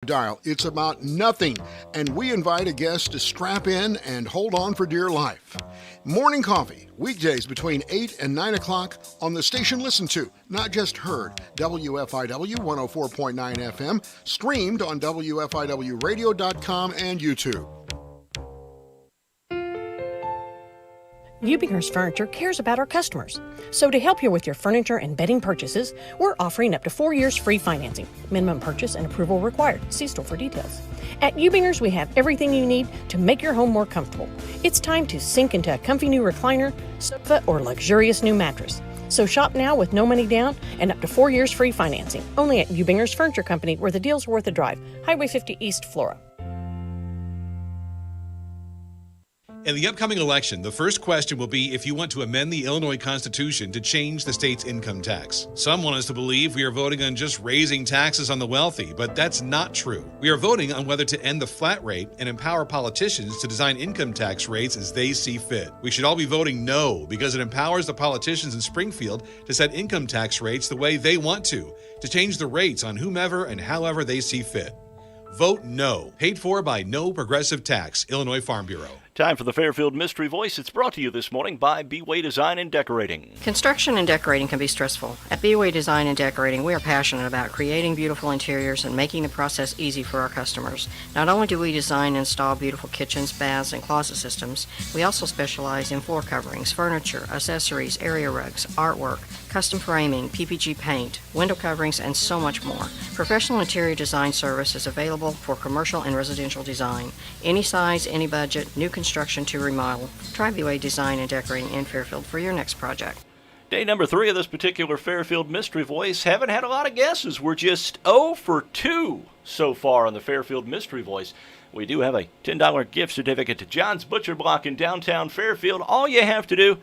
Dial. It's about nothing, and we invite a guest to strap in and hold on for dear life. Morning Coffee, weekdays between 8 and 9 o'clock on the station listened to, not just heard, WFIW 104.9 FM, streamed on WFIWradio.com and YouTube. Ubinger's Furniture cares about our customers. So to help you with your furniture and bedding purchases, we're offering up to 4 years free financing. Minimum purchase and approval required. See store for details. At Ubinger's, we have everything you need to make your home more comfortable. It's time to sink into a comfy new recliner, sofa, or luxurious new mattress. So shop now with no money down and up to 4 years free financing. Only at Ubinger's Furniture Company, where the deal's worth a drive. Highway 50 East, Flora. In the upcoming election, the first question will be if you want to amend the Illinois Constitution to change the state's income tax. Some want us to believe we are voting on just raising taxes on the wealthy, but that's not true. We are voting on whether to end the flat rate and empower politicians to design income tax rates as they see fit. We should all be voting no because it empowers the politicians in Springfield to set income tax rates the way they want to change the rates on whomever and however they see fit. Vote no. Paid for by No Progressive Tax, Illinois Farm Bureau. Time for the Fairfield Mystery Voice. It's brought to you this morning by B-Way Design and Decorating. Construction and decorating can be stressful. At B-Way Design and Decorating, we are passionate about creating beautiful interiors and making the process easy for our customers. Not only do we design and install beautiful kitchens, baths, and closet systems, we also specialize in floor coverings, furniture, accessories, area rugs, artwork, custom framing, PPG paint, window coverings, and so much more. Professional interior design service is available for commercial and residential design. Any size, any budget, new construction to remodel. Try B-Way Design and Decorating in Fairfield for your next project. Day number 3 of this particular Fairfield Mystery Voice. Haven't had a lot of guesses. We're just 0 for 2 so far on the Fairfield Mystery Voice. We do have a $10 gift certificate to John's Butcher Block in downtown Fairfield. All you have to do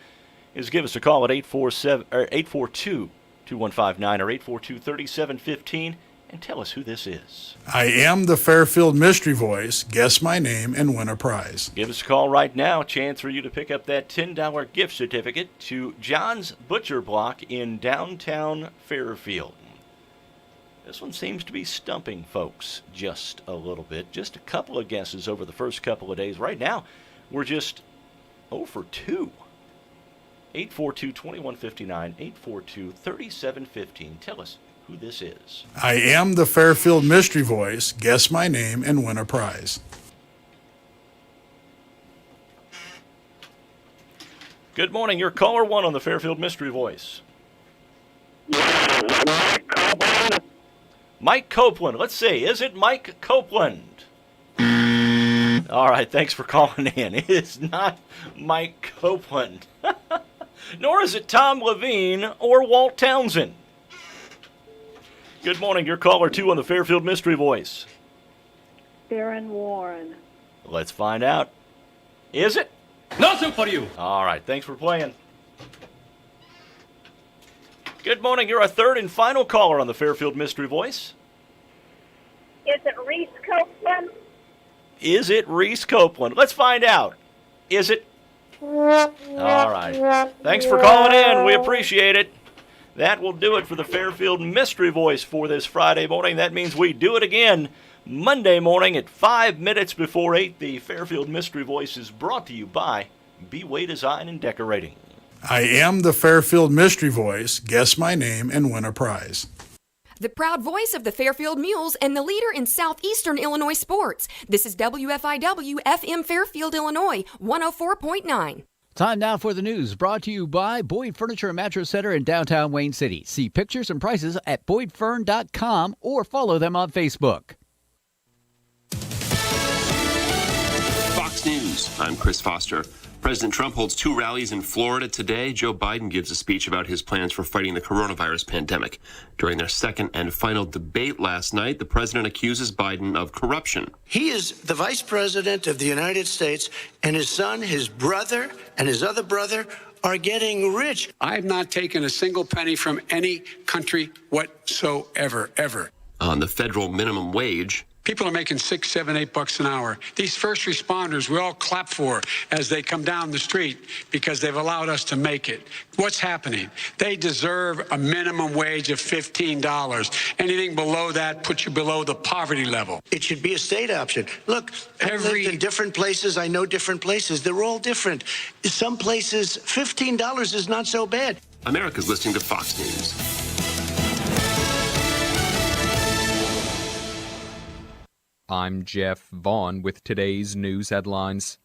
is give us a call at 842-2159 or 842-3715 and tell us who this is. I am the Fairfield Mystery Voice. Guess my name and win a prize. Give us a call right now. Chance for you to pick up that $10 gift certificate to John's Butcher Block in downtown Fairfield. This one seems to be stumping folks just a little bit. Just a couple of guesses over the first couple of days. Right now, we're just 0 for 2. 842-2159, 842-3715. Tell us who this is. I am the Fairfield Mystery Voice. Guess my name and win a prize. Good morning. You're caller 1 on the Fairfield Mystery Voice. Mike Copeland. Let's see. Is it Mike Copeland? All right. Thanks for calling in. It is not Mike Copeland. Nor is it Tom Levine or Walt Townsend. Good morning. You're caller 2 on the Fairfield Mystery Voice. Darren Warren. Let's find out. Is it? Nothing for you. All right. Thanks for playing. Good morning. You're our third and final caller on the Fairfield Mystery Voice. Is it Reese Copeland? Is it Reese Copeland? Let's find out. Is it? All right. Thanks for calling in. We appreciate it. That will do it for the Fairfield Mystery Voice for this Friday morning. That means we do it again Monday morning at 5 minutes before 8. The Fairfield Mystery Voice is brought to you by B-Way Design and Decorating. I am the Fairfield Mystery Voice. Guess my name and win a prize. The proud voice of the Fairfield Mules and the leader in southeastern Illinois sports. This is WFIW FM Fairfield, Illinois, 104.9. Time now for the news, brought to you by Boyd Furniture and Mattress Center in downtown Wayne City. See pictures and prices at boydfern.com or follow them on Facebook. Fox News, I'm Chris Foster. President Trump holds 2 rallies in Florida today. Joe Biden gives a speech about his plans for fighting the coronavirus pandemic. During their second and final debate last night, the president accuses Biden of corruption. He is the vice president of the United States, and his son, his brother, and his other brother are getting rich. I have not taken a single penny from any country whatsoever, ever. On the federal minimum wage, People are making $6, $7, $8 an hour. These first responders we all clap for as they come down the street because they've allowed us to make it. What's happening? They deserve a minimum wage of $15. Anything below that puts you below the poverty level. It should be a state option. Look, I've lived in different places. I know different places. They're all different. Some places, $15 is not so bad. America's listening to Fox News. I'm Jeff Vaughn with today's news headlines.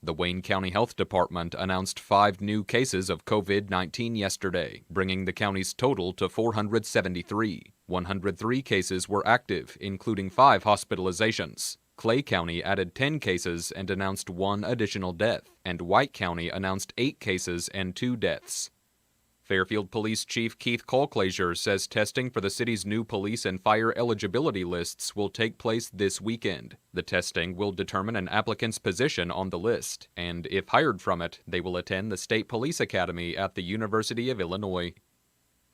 The Wayne County Health Department announced 5 new cases of COVID-19 yesterday, bringing the county's total to 473. 103 cases were active, including 5 hospitalizations. Clay County added 10 cases and announced 1 additional death, and White County announced 8 cases and 2 deaths. Fairfield Police Chief Keith Colclasure says testing for the city's new police and fire eligibility lists will take place this weekend. The testing will determine an applicant's position on the list, and if hired from it, they will attend the State Police Academy at the University of Illinois.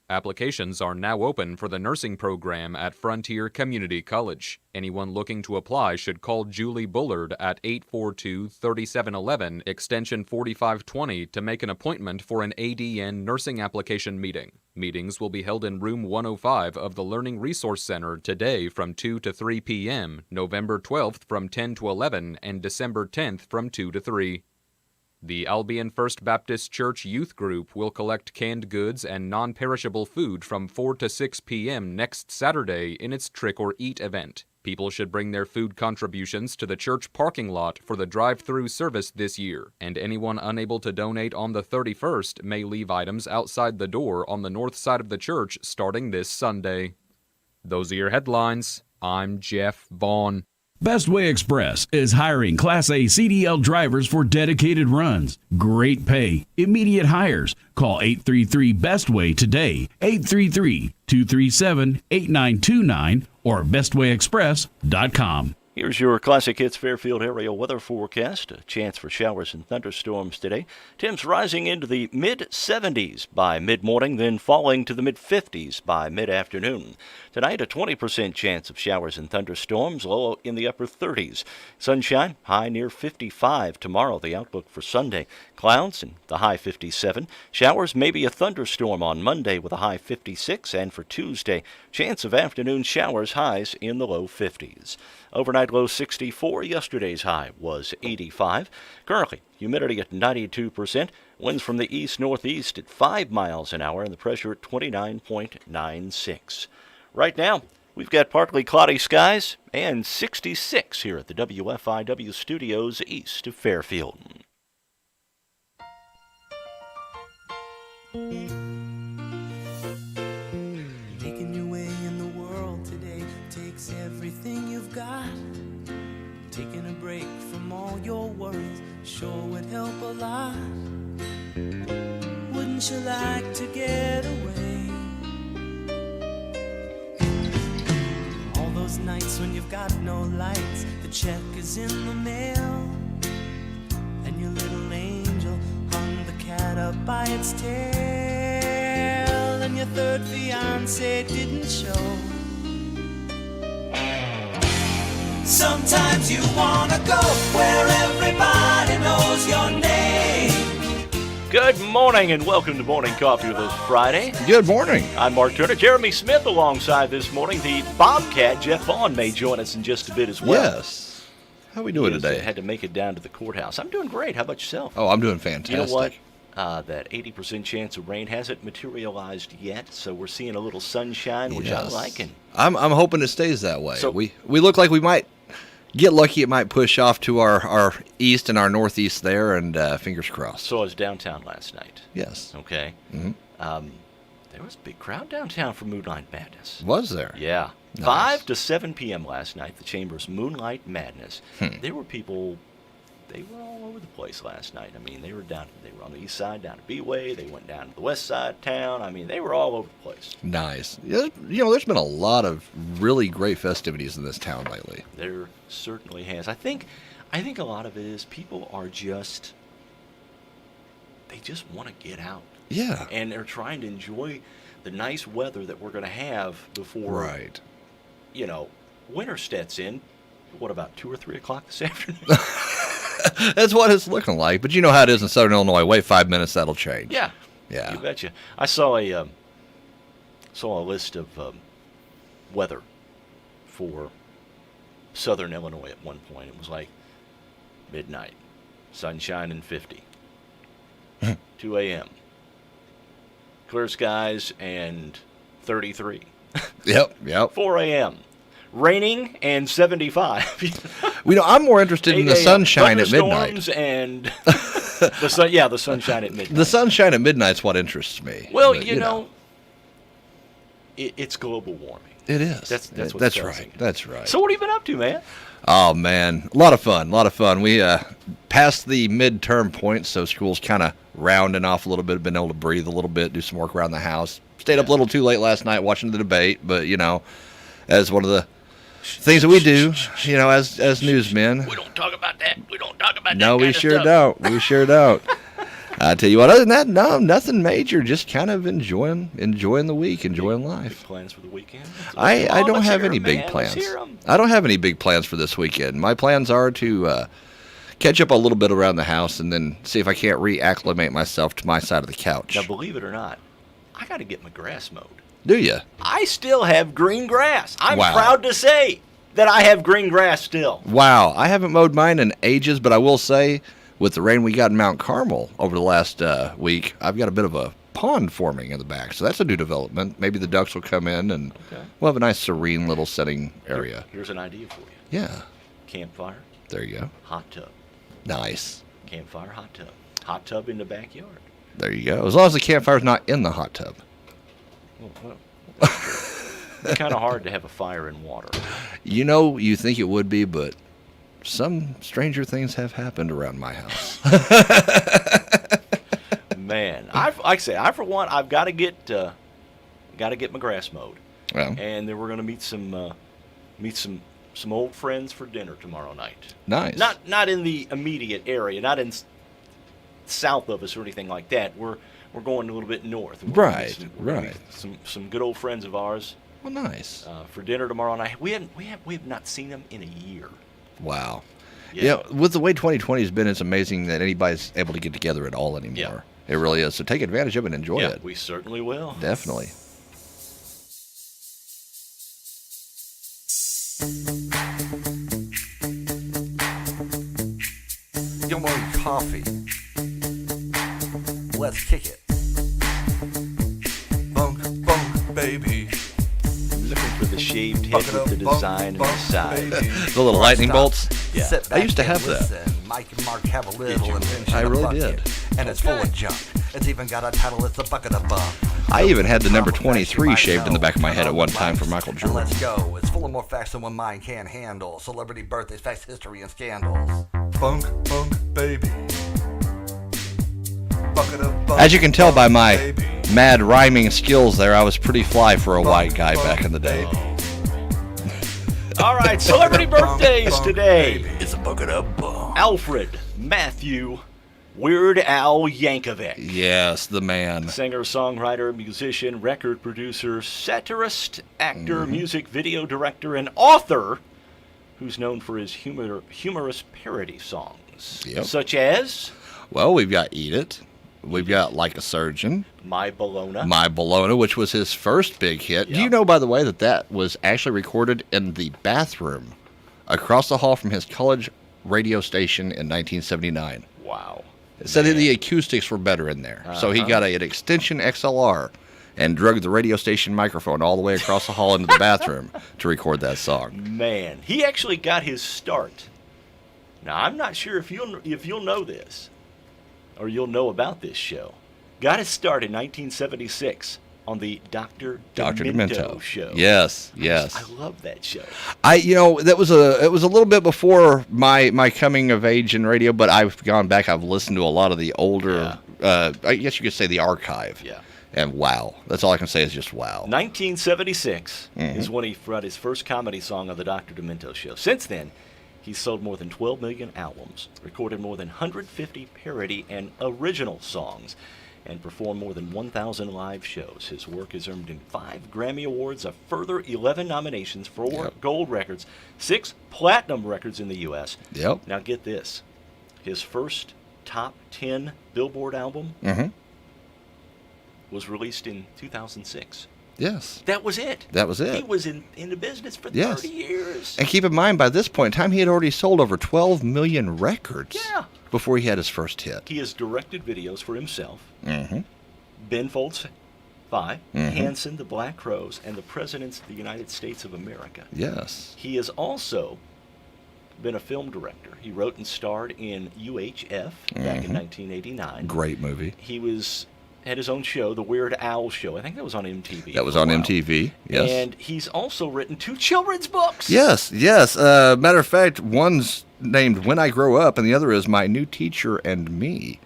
Applications are now open for the nursing program at Frontier Community College. Anyone looking to apply should call Julie Bullard at 842-3711, extension 4520 to make an appointment for an ADN nursing application meeting. Meetings will be held in room 105 of the Learning Resource Center today from 2 to 3 p.m., November 12th from 10 to 11, and December 10th from 2 to 3. The Albion First Baptist Church Youth Group will collect canned goods and non-perishable food from 4 to 6 p.m. next Saturday in its Trick or Eat event. People should bring their food contributions to the church parking lot for the drive-through service this year, and anyone unable to donate on the 31st may leave items outside the door on the north side of the church starting this Sunday. Those are your headlines. I'm Jeff Vaughn. Bestway Express is hiring Class A CDL drivers for dedicated runs. Great pay, immediate hires. Call 833-BESTWAY today, 833-237-8929 or bestwayexpress.com. Here's your Classic Hits Fairfield area weather forecast. A chance for showers and thunderstorms today. Temps rising into the mid-70s by mid-morning, then falling to the mid-50s by mid-afternoon. Tonight, a 20% chance of showers and thunderstorms, low in the upper 30s. Sunshine, high near 55 tomorrow. The outlook for Sunday, clouds and the high 57. Showers, maybe a thunderstorm on Monday with a high 56. And for Tuesday, chance of afternoon showers, highs in the low 50s. Overnight low 64. Yesterday's high was 85. Currently, humidity at 92%. Winds from the east-northeast at 5 miles an hour and the pressure at 29.96. Right now, we've got partly cloudy skies and 66 here at the WFIW studios east of Fairfield. Making your way in the world today takes everything you've got. Taking a break from all your worries sure would help a lot. Wouldn't you like to get away? All those nights when you've got no lights, the check is in the mail, and your little angel hung the cat up by its tail, and your third fiancé didn't show. Sometimes you wanna go where everybody knows your name. Good morning and welcome to Morning Coffee with us Friday. Good morning. I'm Mark Turner. Jeremy Smith alongside this morning. The Bobcat, Jeff Vaughn, may join us in just a bit as well. Yes. How are we doing today? Had to make it down to the courthourse. I'm doing great. How about yourself? Oh, I'm doing fantastic. You know what? That 80% chance of rain hasn't materialized yet, so we're seeing a little sunshine, which I'm liking. I'm hoping it stays that way. So, we look like we might get lucky. It might push off to our east and our northeast there, and fingers crossed. So I was downtown last night. Yes. Okay. Mm-hmm. There was a big crowd downtown for Moonlight Madness. Was there? Yeah. Nice. 5 to 7 p.m. last night, the Chamber's Moonlight Madness. There were people, they were all over the place last night. I mean, they were on the east side, down to B-Way. They went down to the west side of town. I mean, they were all over the place. Nice. You know, there's been a lot of really great festivities in this town lately. There certainly has. I think a lot of it is people are just, they just want to get out. Yeah. And they're trying to enjoy the nice weather that we're going to have before, right. winter sets in, what, about 2 or 3 o'clock this afternoon? That's what it's looking like. But you know how it is in Southern Illinois. Wait 5 minutes, that'll change. Yeah. Yeah. You betcha. I saw a list of weather for Southern Illinois at one point. It was like midnight, sunshine and 50. 2 a.m. Clear skies and 33. Yep. 4 a.m. Raining and 75. I'm more interested in the sunshine at midnight. Thunderstorms and the sunshine at midnight. The sunshine at midnight's what interests me. Well, you know, it's global warming. It is. That's right. That's right. So what have you been up to, man? Oh, man. A lot of fun. We passed the midterm point, so school's kind of rounding off a little bit, been able to breathe a little bit, do some work around the house. Stayed up a little too late last night watching the debate, but, as one of the things that we do, as newsmen. We don't talk about that. No, we sure don't. We sure don't. I tell you what, other than that, no, nothing major. Just kind of enjoying the week, enjoying life. Big plans for the weekend? I don't have any big plans. I don't have any big plans for this weekend. My plans are to catch up a little bit around the house and then see if I can't reacclimate myself to my side of the couch. Now, believe it or not, I got to get my grass mowed. Do you? I still have green grass. I'm Wow. proud to say that I have green grass still. Wow. I haven't mowed mine in ages, but I will say, with the rain we got in Mount Carmel over the last week, I've got a bit of a pond forming in the back. So that's a new development. Maybe the ducks will come in and we'll have a nice serene little setting area. Here's an idea for you. Yeah. Campfire. There you go. Hot tub. Nice. Campfire, hot tub. Hot tub in the backyard. There you go. As long as the campfire's not in the hot tub. Well, it's kind of hard to have a fire in water. You think it would be, but some stranger things have happened around my house. Man, like I say, for one, I've got to get my grass mowed. Well. And then we're going to meet some old friends for dinner tomorrow night. Nice. Not in the immediate area, not in south of us or anything like that. We're going a little bit north. Right. Some good old friends of ours. Well, nice. For dinner tomorrow night. We have not seen them in a year. Wow. Yeah. With the way 2020 has been, it's amazing that anybody's able to get together at all anymore. Yeah. It really is. So take advantage of it and enjoy it. We certainly will. Definitely. Young Morning Coffee. Let's kick it. Bunk, baby. Looking for the shaved head with the design on the side. The little lightning bolts? Yeah. Sit I used to back have and that. listen. Mike and Mark have a little invention. I a really bucket, did. And it's full of junk. It's even got a title, it's a bucket of bunk. I even had the number 23 shaved in the back of my head at one time for Michael And Jordan. let's go. It's full of more facts than one mind can handle. Celebrity birthdays, facts, history, and scandals. Bunk, baby. Bucket of bunk. As you can tell by my mad rhyming skills there, I was pretty fly for a white guy back in the day. All right, celebrity birthdays today. It's a bucket of bunk. Alfred Matthew Weird Al Yankovic. Yes, the man. Singer, songwriter, musician, record producer, satirist, actor, music video director, and author who's known for his humorous parody songs. Yep. Such as? Well, we've got Eat It. We've got Like a Surgeon. My Bologna. My Bologna, which was his first big hit. Yep. Do you know, by the way, that was actually recorded in the bathroom across the hall from his college radio station in 1979? Wow. It said that the acoustics were better in there. So he got an extension XLR and drug the radio station microphone all the way across the hall into the bathroom to record that song. Man, he actually got his start. Now, I'm not sure if you'll know this or you'll know about this show. Got his start in 1976 on the Dr. Demento show. Yes. I love that show. It was a little bit before my coming of age in radio, but I've gone back. I've listened to a lot of the older, I guess you could say the archive. Yeah. And wow, that's all I can say is just wow. 1976 is when he wrote his first comedy song on the Dr. Demento show. Since then, he's sold more than 12 million albums, recorded more than 150 parody and original songs. and performed more than 1,000 live shows. His work has earned him 5 Grammy Awards, a further 11 nominations, 4 gold records, 6 platinum records in the U.S. Yep. Now get this. His first top 10 Billboard album was released in 2006. Yes. That was it. That was it. He was in the business for 30 years. And keep in mind, by this point in time, he had already sold over 12 million records before he had his first hit. He has directed videos for himself, Mm-hmm. Ben Folds 5, Mhm. Hanson, the Black Crowes, and the Presidents of the United States of America. Yes. He has also been a film director. He wrote and starred in UHF back in 1989. Great movie. He had his own show, The Weird Al Show. I think that was on MTV. That was on MTV, yes. And he's also written 2 children's books. Yes, yes. Matter of fact, one's named When I Grow Up, and the other is My New Teacher and Me.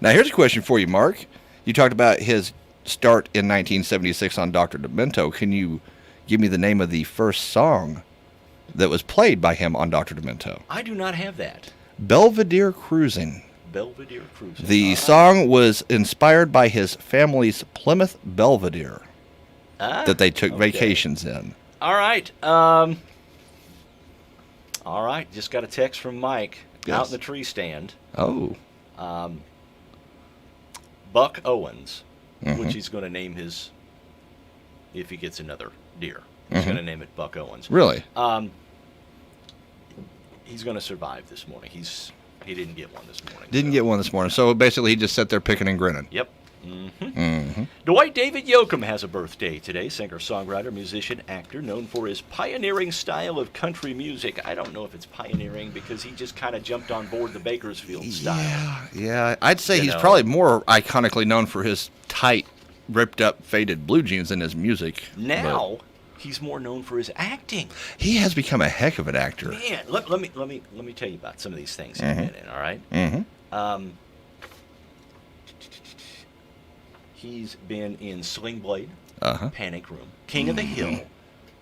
Now, here's a question for you, Mark. You talked about his start in 1976 on Dr. Demento. Can you give me the name of the first song that was played by him on Dr. Demento? I do not have that. Belvedere Cruising. Belvedere Cruising. The song was inspired by his family's Plymouth Belvedere that they took vacations in. All right. All right. Just got a text from Mike out in the tree stand. Oh. Buck Owens, Mhm. which he's going to name his, if he gets another deer. He's Mhm. going to name it Buck Owens. Really? He's going to survive this morning. He didn't get one this morning. Didn't get one this morning. So basically, he just sat there picking and grinning. Yep. Mm-hmm. Dwight David Yoakam has a birthday today. Singer, songwriter, musician, actor, known for his pioneering style of country music. I don't know if it's pioneering because he just kind of jumped on board the Bakersfield style. Yeah, I'd say You he's know. probably more iconically known for his tight, ripped-up, faded blue jeans than his music. Now he's more known for his acting. But he has become a heck of an actor. Man, let me tell you about some of these things he's Mhm. been in. All right. Mm-hmm. He's been in Sling Blade, Uh-huh. Panic Room, King of the Hill,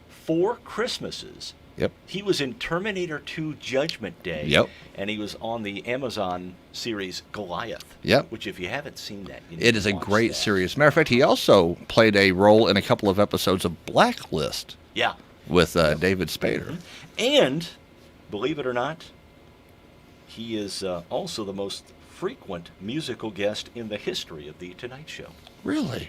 4 Christmases. Yep. He was in Terminator 2 Judgment Day. Yep. And he was on the Amazon series Goliath. Yep. Which, if you haven't seen that, you need It to is a watch great that. series. Matter of fact, he also played a role in a couple of episodes of Blacklist Yeah. with David Spader. And, believe it or not, he is also the most frequent musical guest in the history of The Tonight Show. Really?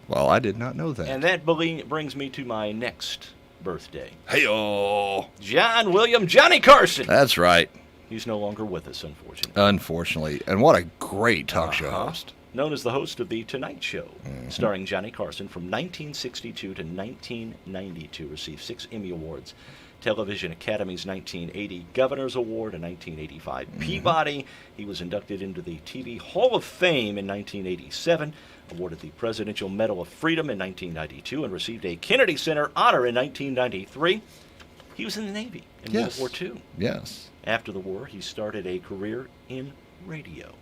Well, I did not know that. And that brings me to my next birthday. Hey-oh. John William Johnny Carson. That's right. He's no longer with us, unfortunately. Unfortunately. And what a great talk show host. Known as the host of The Tonight Show, starring Johnny Carson from 1962 to 1992, received 6 Emmy Awards, Television Academy's 1980 Governor's Award, a 1985 Peabody. He was inducted into the TV Hall of Fame in 1987, awarded the Presidential Medal of Freedom in 1992, and received a Kennedy Center honor in 1993. He was in the Navy in Yes. World War II. Yes. After the war, he started a career in radio.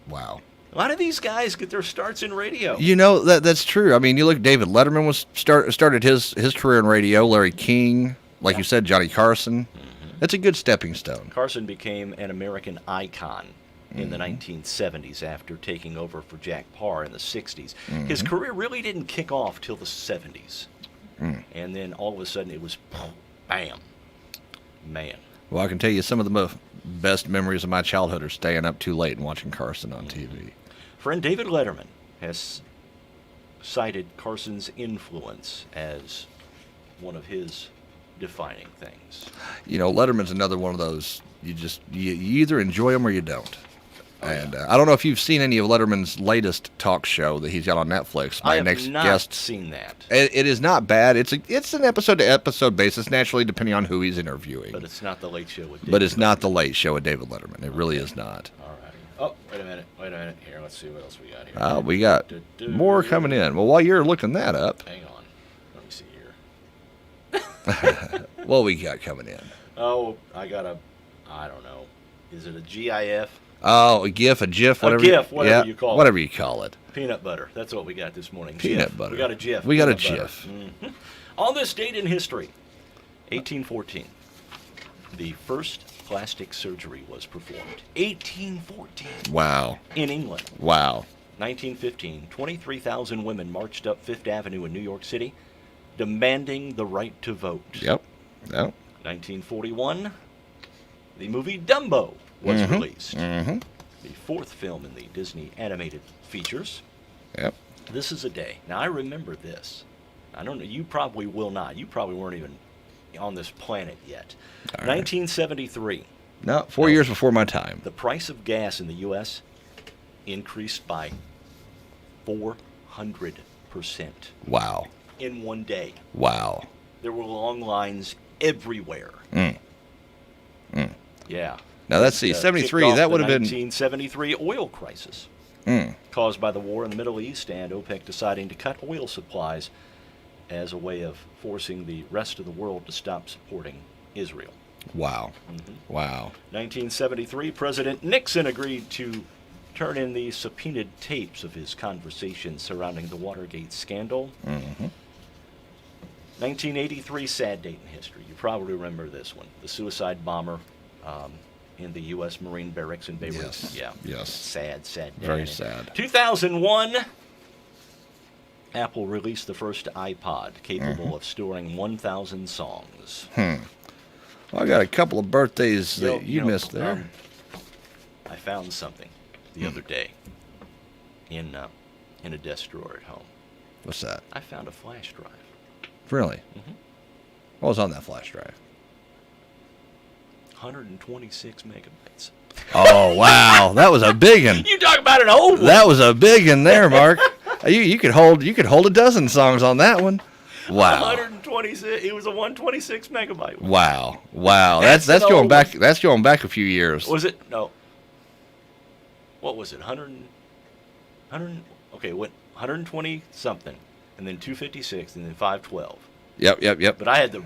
Wow. A lot of these guys get their starts in radio. You know, that's true. I mean, you look, David Letterman was started his career in radio. Larry King, like you said, Johnny Carson. That's a good stepping stone. Carson became an American icon in the 1970s after taking over for Jack Parr in the 60s. His career really didn't kick off till the 70s. And then all of a sudden it was bam. Man. Well, I can tell you some of the best memories of my childhood are staying up too late and watching Carson on TV. Friend David Letterman has cited Carson's influence as one of his defining things. You know, Letterman's another one of those, you either enjoy them or you don't. And I don't know if you've seen any of Letterman's latest talk show that he's got on Netflix. I have not seen that. It is not bad. It's an episode-to-episode basis, naturally, depending on who he's interviewing. But it's not the Late Show with David But it's not the Late Show with David Letterman. It really is not. All right. Oh, wait a minute. Here, let's see what else we got here. We got more coming in. Well, while you're looking that up, Hang on. Let me see here. what we got coming in? Oh, I don't know. Is it a GIF? Oh, a GIF, a GIF, whatever. GIF, whatever you call it. Whatever you call it. Peanut butter. That's what we got this morning. Peanut GIF. butter. We got a GIF. We got a Peanut butter. GIF. On this date in history, 1814, the first plastic surgery was performed. 1814. Wow. In England. Wow. 1915, 23,000 women marched up Fifth Avenue in New York City, demanding the right to vote. Yep. 1941, the movie Dumbo was released. The fourth film in the Disney animated features. Yep. This is a day. Now, I remember this. I don't know. You probably will not. You probably weren't even on this planet yet. All right. 1973. No, 4 years before my time. The price of gas in the U.S. increased by 400%. Wow. In one day. Wow. There were long lines everywhere. Yeah. Now, let's see. 73, that would have been... 1973 oil crisis. Caused by the war in the Middle East and OPEC deciding to cut oil supplies as a way of forcing the rest of the world to stop supporting Israel. Wow. Wow. 1973, President Nixon agreed to turn in the subpoenaed tapes of his conversations surrounding the Watergate scandal. 1983, sad date in history. You probably remember this one. The suicide bomber in the U.S. Marine barracks in Beirut. Yes. Yeah. Yes. Sad day. Very sad. 2001, Apple released the first iPod capable of storing 1,000 songs. Well, I got a couple of birthdays that you missed there. I found something the other day in a desk drawer at home. What's that? I found a flash drive. Really? What was on that flash drive? 126 megabytes. Oh, wow. That was a big one. You talk about an old one. That was a big one there, Mark. You could hold a dozen songs on that one. Wow. 126. It was a 126 megabyte one. Wow. That's going back. That's going back a few years. Was it? No. What was it? 100. Okay, what? 120 something, and then 256, and then 512. Yep. But I had the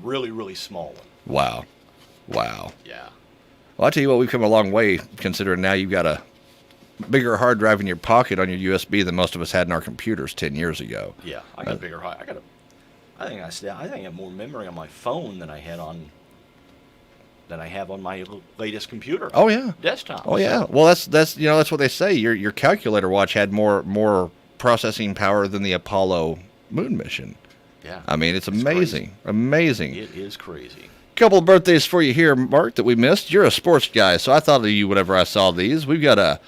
really, really small one. Wow. Yeah. Well, I'll tell you what, we've come a long way considering now you've got a bigger hard drive in your pocket on your USB than most of us had in our computers 10 years ago. Yeah, I got a bigger hard. I think I have more memory on my phone than I have on my latest computer. Oh yeah. Desktop. Oh yeah. So. Well, that's what they say. Your calculator watch had more processing power than the Apollo moon mission. Yeah. I mean, it's amazing. Crazy. Amazing. It is crazy. Couple of birthdays for you here, Mark, that we missed. You're a sports guy, so I thought of you whenever I saw these. We've got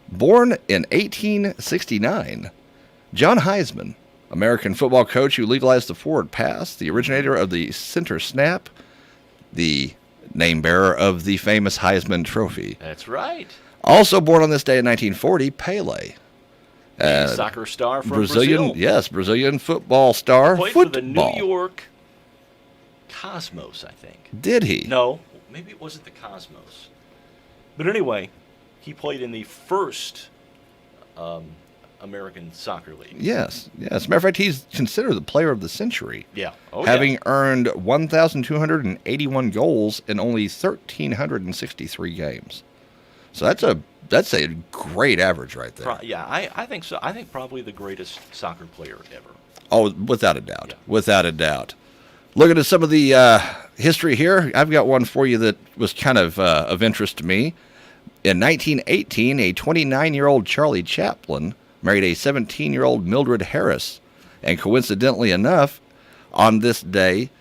born in 1869, John Heisman, American football coach who legalized the forward pass, the originator of the center snap, the name bearer of the famous Heisman Trophy. That's right. Also born on this day in 1940, Pele. Soccer star from Brazil. Yes, Brazilian football star. Played for the New York Cosmos, I think. Did he? No, maybe it wasn't the Cosmos. But anyway, he played in the first American Soccer League. Yes. As a matter of fact, he's considered the player of the century. Yeah. Having earned 1,281 goals in only 1,363 games. So that's a great average right there. I think so. I think probably the greatest soccer player ever. Oh, without a doubt. Yeah. Without a doubt. Looking at some of the history here, I've got one for you that was kind of interest to me. In 1918, a 29-year-old Charlie Chaplin married a 17-year-old Mildred Harris. And coincidentally enough, on this day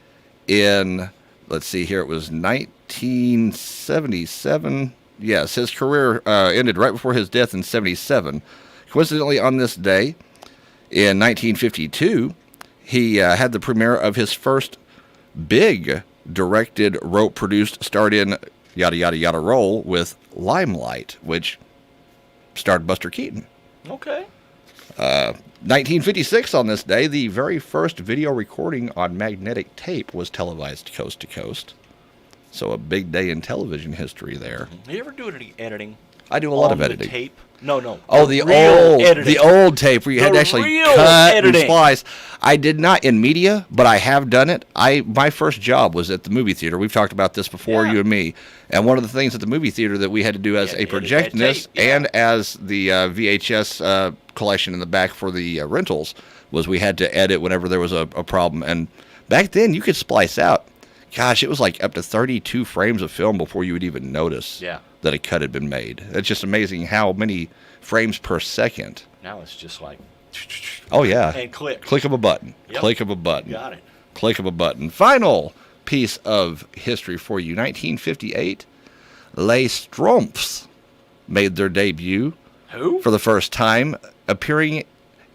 in, let's see here, it was 1977. Yes, his career ended right before his death in 77. Coincidentally, on this day in 1952, he had the premiere of his first big directed, rope-produced, starred-in, yada-yada-yada role with Limelight, which starred Buster Keaton. Okay. 1956 on this day, the very first video recording on magnetic tape was televised coast to coast. So a big day in television history there. Do you ever do any editing? I do a lot of editing. Tape? No. Oh, the old tape where you had to actually cut and splice. I did not in media, but I have done it. My first job was at the movie theater. We've talked about this before, you and me. And one of the things at the movie theater that we had to do as a projectionist and as the VHS collection in the back for the rentals was we had to edit whenever there was a problem. And back then, you could splice out. Gosh, it was like up to 32 frames of film before you would even notice that a cut had been made. It's just amazing how many frames per second. Now it's just like... Oh, yeah. And click. Click of a button. Yep. Click of a button. Got it. Click of a button. Final piece of history for you. 1958, Les Schtroumpfs made their debut. Who? For the first time, appearing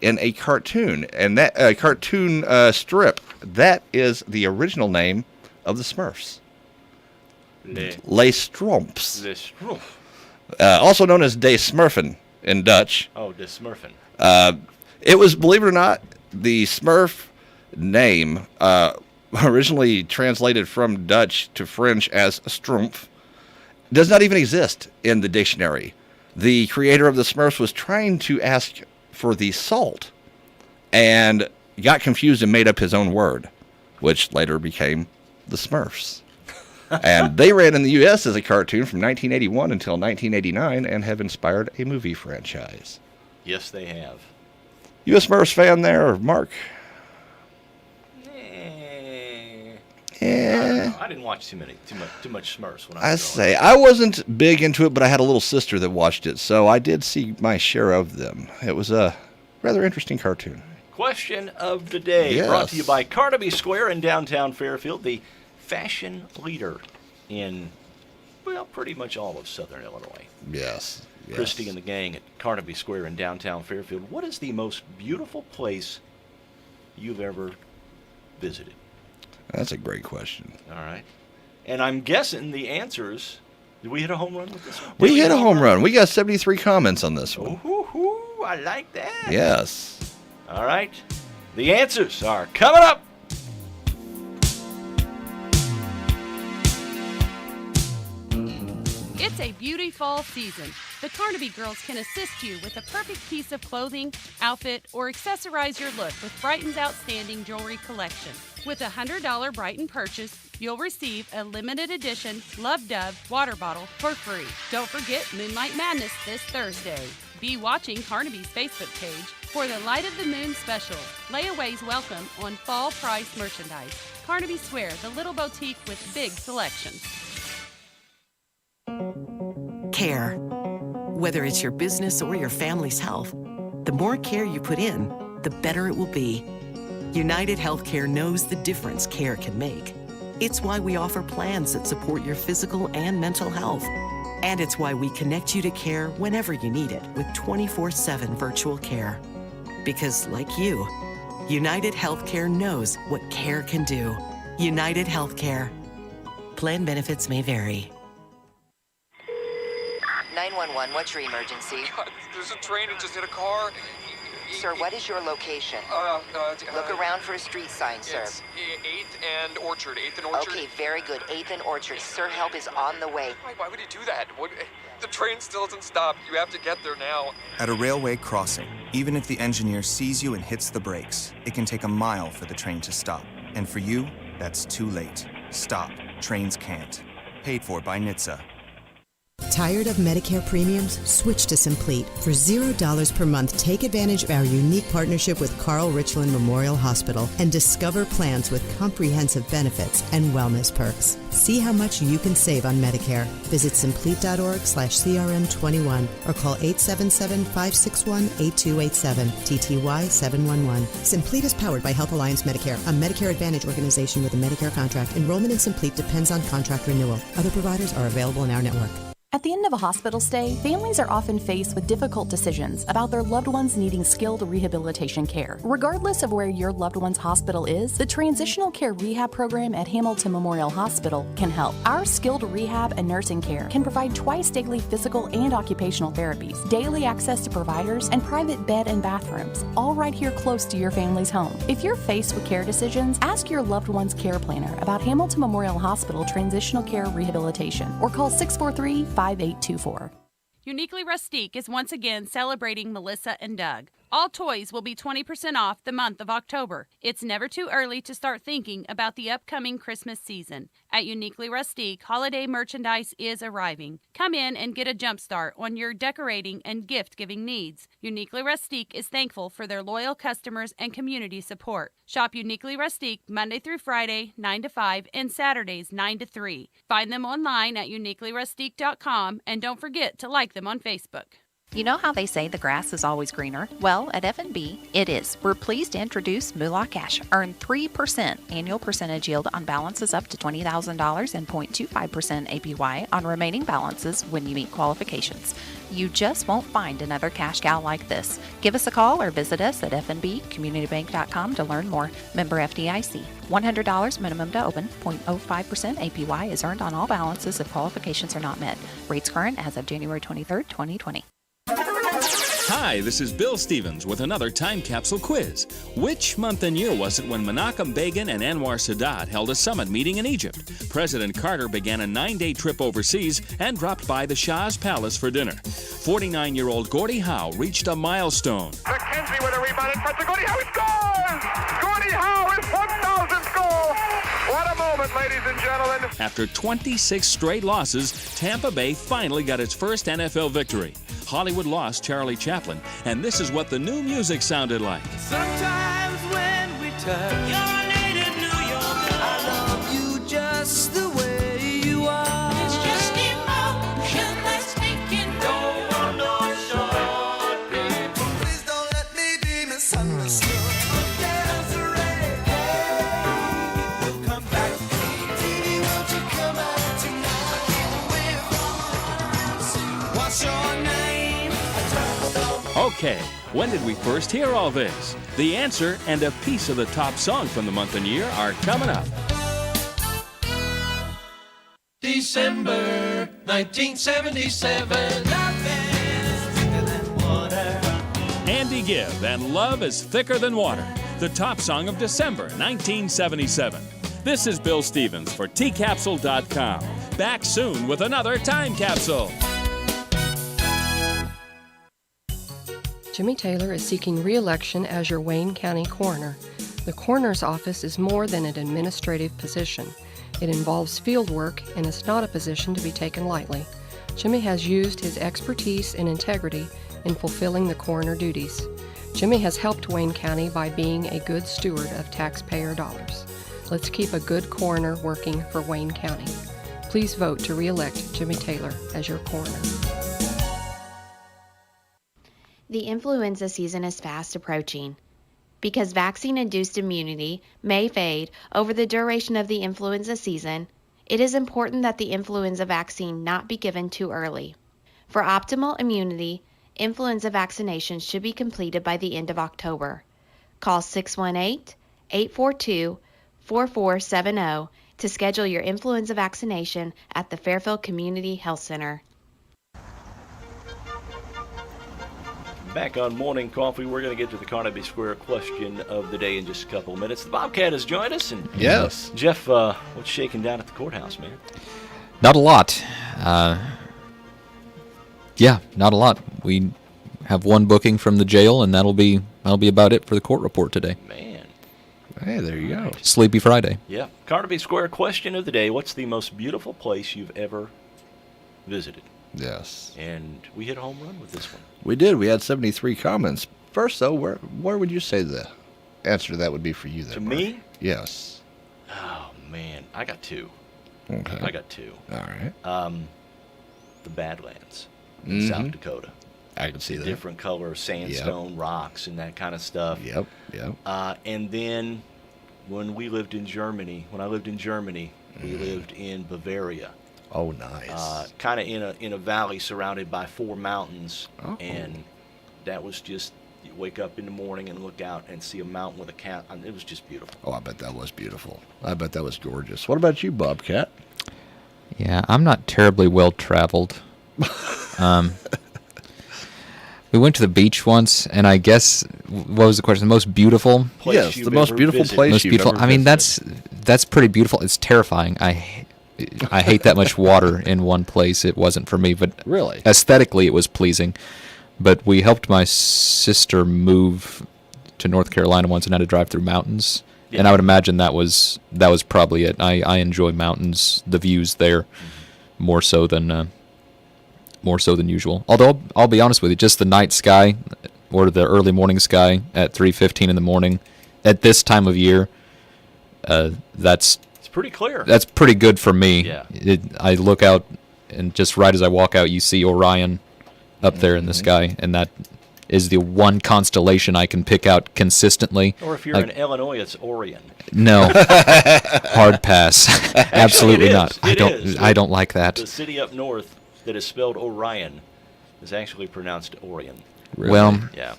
in a cartoon. And that cartoon strip, that is the original name of the Smurfs. Les Schtroumpfs. Les Schtroumpfs. Also known as De Smurfen in Dutch. Oh, De Smurfen. It was, believe it or not, the Smurf name, originally translated from Dutch to French as Schtroumpf, does not even exist in the dictionary. The creator of the Smurfs was trying to ask for the salt and got confused and made up his own word, which later became the Smurfs. And they ran in the U.S. as a cartoon from 1981 until 1989 and have inspired a movie franchise. Yes, they have. You a Smurfs fan there, Mark? Yeah. I didn't watch too much Smurfs when I say I wasn't big into it, but I had a little sister that watched it, so I did see my share of them. It was a rather interesting cartoon. Question of the day, Yes. brought to you by Carnaby Square in downtown Fairfield, the fashion leader in, well, pretty much all of Southern Illinois. Yes. Christy and the gang at Carnaby Square in downtown Fairfield. What is the most beautiful place you've ever visited? That's a great question. All right. And I'm guessing the answers, did we hit a home run with this one? We hit a home run. We got 73 comments on this one. Ooh, I like that. Yes. All right. The answers are coming up. It's a beauty fall season. The Carnaby girls can assist you with the perfect piece of clothing, outfit, or accessorize your look with Brighton's outstanding jewelry collection. With a $100 Brighton purchase, you'll receive a limited edition Love Dove water bottle for free. Don't forget Moonlight Madness this Thursday. Be watching Carnaby's Facebook page for the Light of the Moon special. Layaways welcome on fall price merchandise. Carnaby Square, the little boutique with big selection. Care. Whether it's your business or your family's health, the more care you put in, the better it will be. United Healthcare knows the difference care can make. It's why we offer plans that support your physical and mental health. And it's why we connect you to care whenever you need it with 24/7 virtual care. Because like you, United Healthcare knows what care can do. United Healthcare. Plan benefits may vary. 911, what's your emergency? God, there's a train that just hit a car. Sir, what is your location? Look around for a street sign, sir. It's 8th and Orchard. 8th and Orchard. Okay, very good. 8th and Orchard. Sir, help is on the way. Why would he do that? The train still hasn't stopped. You have to get there now. At a railway crossing, even if the engineer sees you and hits the brakes, it can take a mile for the train to stop. And for you, that's too late. Stop. Trains can't. Paid for by NHTSA. Tired of Medicare premiums? Switch to Complete. For $0 per month, take advantage of our unique partnership with Carl Richland Memorial Hospital and discover plans with comprehensive benefits and wellness perks. See how much you can save on Medicare. Visit Complete.org/CRM21 or call 877-561-8287, TTY 711. Complete is powered by Health Alliance Medicare, a Medicare Advantage organization with a Medicare contract. Enrollment in Complete depends on contract renewal. Other providers are available in our network. At the end of a hospital stay, families are often faced with difficult decisions about their loved ones needing skilled rehabilitation care. Regardless of where your loved one's hospital is, the Transitional Care Rehab Program at Hamilton Memorial Hospital can help. Our skilled rehab and nursing care can provide twice daily physical and occupational therapies, daily access to providers, and private bed and bathrooms, all right here close to your family's home. If you're faced with care decisions, ask your loved one's care planner about Hamilton Memorial Hospital Transitional Care Rehabilitation or call 643-5824. Uniquely Rustique is once again celebrating Melissa and Doug. All toys will be 20% off the month of October. It's never too early to start thinking about the upcoming Christmas season. At Uniquely Rustique, holiday merchandise is arriving. Come in and get a jump start on your decorating and gift-giving needs. Uniquely Rustique is thankful for their loyal customers and community support. Shop Uniquely Rustique Monday through Friday, 9 to 5, and Saturdays, 9 to 3. Find them online at uniquelyrustique.com, and don't forget to like them on Facebook. You know how they say the grass is always greener? Well, at F&B, it is. We're pleased to introduce Moolah Cash. Earn 3% annual percentage yield on balances up to $20,000 and 0.25% APY on remaining balances when you meet qualifications. You just won't find another cash cow like this. Give us a call or visit us at fnbcommunitybank.com to learn more. Member FDIC. $100 minimum to open. 0.05% APY is earned on all balances if qualifications are not met. Rates current as of January 23rd, 2020. Hi, this is Bill Stevens with another time capsule quiz. Which month and year was it when Menachem Begin and Anwar Sadat held a summit meeting in Egypt? President Carter began a 9-day trip overseas and dropped by the Shah's palace for dinner. 49-year-old Gordie Howe reached a milestone. McKenzie with a rebound in front of Gordie Howe. He scores! Gordie Howe is 1,000th goal! What a moment, ladies and gentlemen. After 26 straight losses, Tampa Bay finally got its first NFL victory. Hollywood lost Charlie Chaplin, and this is what the new music sounded like. Sometimes when we touch your native New York, I love you just the way you are. It's just emotion that's speaking. Don't want no short people. Please don't let me be misunderstood. Okay, when did we first hear all this? The answer and a piece of the top song from the month and year are coming up. December 1977. Nothing is thicker than water. Andy Gibb and Love is Thicker Than Water, the top song of December 1977. This is Bill Stevens for tcapsule.com. Back soon with another time capsule. Jimmy Taylor is seeking re-election as your Wayne County coroner. The coroner's office is more than an administrative position. It involves field work and is not a position to be taken lightly. Jimmy has used his expertise and integrity in fulfilling the coroner duties. Jimmy has helped Wayne County by being a good steward of taxpayer dollars. Let's keep a good coroner working for Wayne County. Please vote to re-elect Jimmy Taylor as your coroner. The influenza season is fast approaching. Because vaccine-induced immunity may fade over the duration of the influenza season, it is important that the influenza vaccine not be given too early. For optimal immunity, influenza vaccinations should be completed by the end of October. Call 618-842-4470 to schedule your influenza vaccination at the Fairfield Community Health Center. Back on Morning Coffee, we're going to get to the Carnaby Square question of the day in just a couple of minutes. The Bobcat has joined us, and yes, Jeff, what's shaking down at the courthouse, man? Not a lot. Yeah, not a lot. We have one booking from the jail, and that'll be about it for the court report today. Man, hey, there you go. Sleepy Friday. Yeah, Carnaby Square question of the day: what's the most beautiful place you've ever visited? Yes. And we hit a home run with this one. We did. We had 73 comments. First, though, where would you say the answer to that would be for you then? To me? Yes. Oh, man. I got two. Okay. I got two. All right. The Badlands in South Dakota. I can see that. Different color sandstone, rocks, and that kind of stuff. Yep. And then when I lived in Germany, we lived in Bavaria. Oh, nice. Kind of in a valley surrounded by 4 mountains, and that was just, you wake up in the morning and look out and see a mountain with a cat. It was just beautiful. Oh, I bet that was beautiful. I bet that was gorgeous. What about you, Bobcat? Yeah, I'm not terribly well traveled. We went to the beach once, and I guess, what was the question? The most beautiful? Yes, the most beautiful place you've ever visited. I mean, that's pretty beautiful. It's terrifying. I hate that much water in one place. It wasn't for me, but really, aesthetically it was pleasing. but we helped my sister move to North Carolina once and had to drive through mountains. Yeah. And I would imagine that was probably it. I enjoy mountains, the views there, more so than usual. Although I'll be honest with you, just the night sky or the early morning sky at 3:15 in the morning at this time of year, it's pretty clear. That's pretty good for me. Yeah. I look out, and just right as I walk out, you see Orion up there in the sky, and that is the one constellation I can pick out consistently. Or if you're in Illinois, it's Orion. No, hard pass. Absolutely not. Is. I don't like that. The city up north that is spelled Orion is actually pronounced Orion. Really? Well, yeah.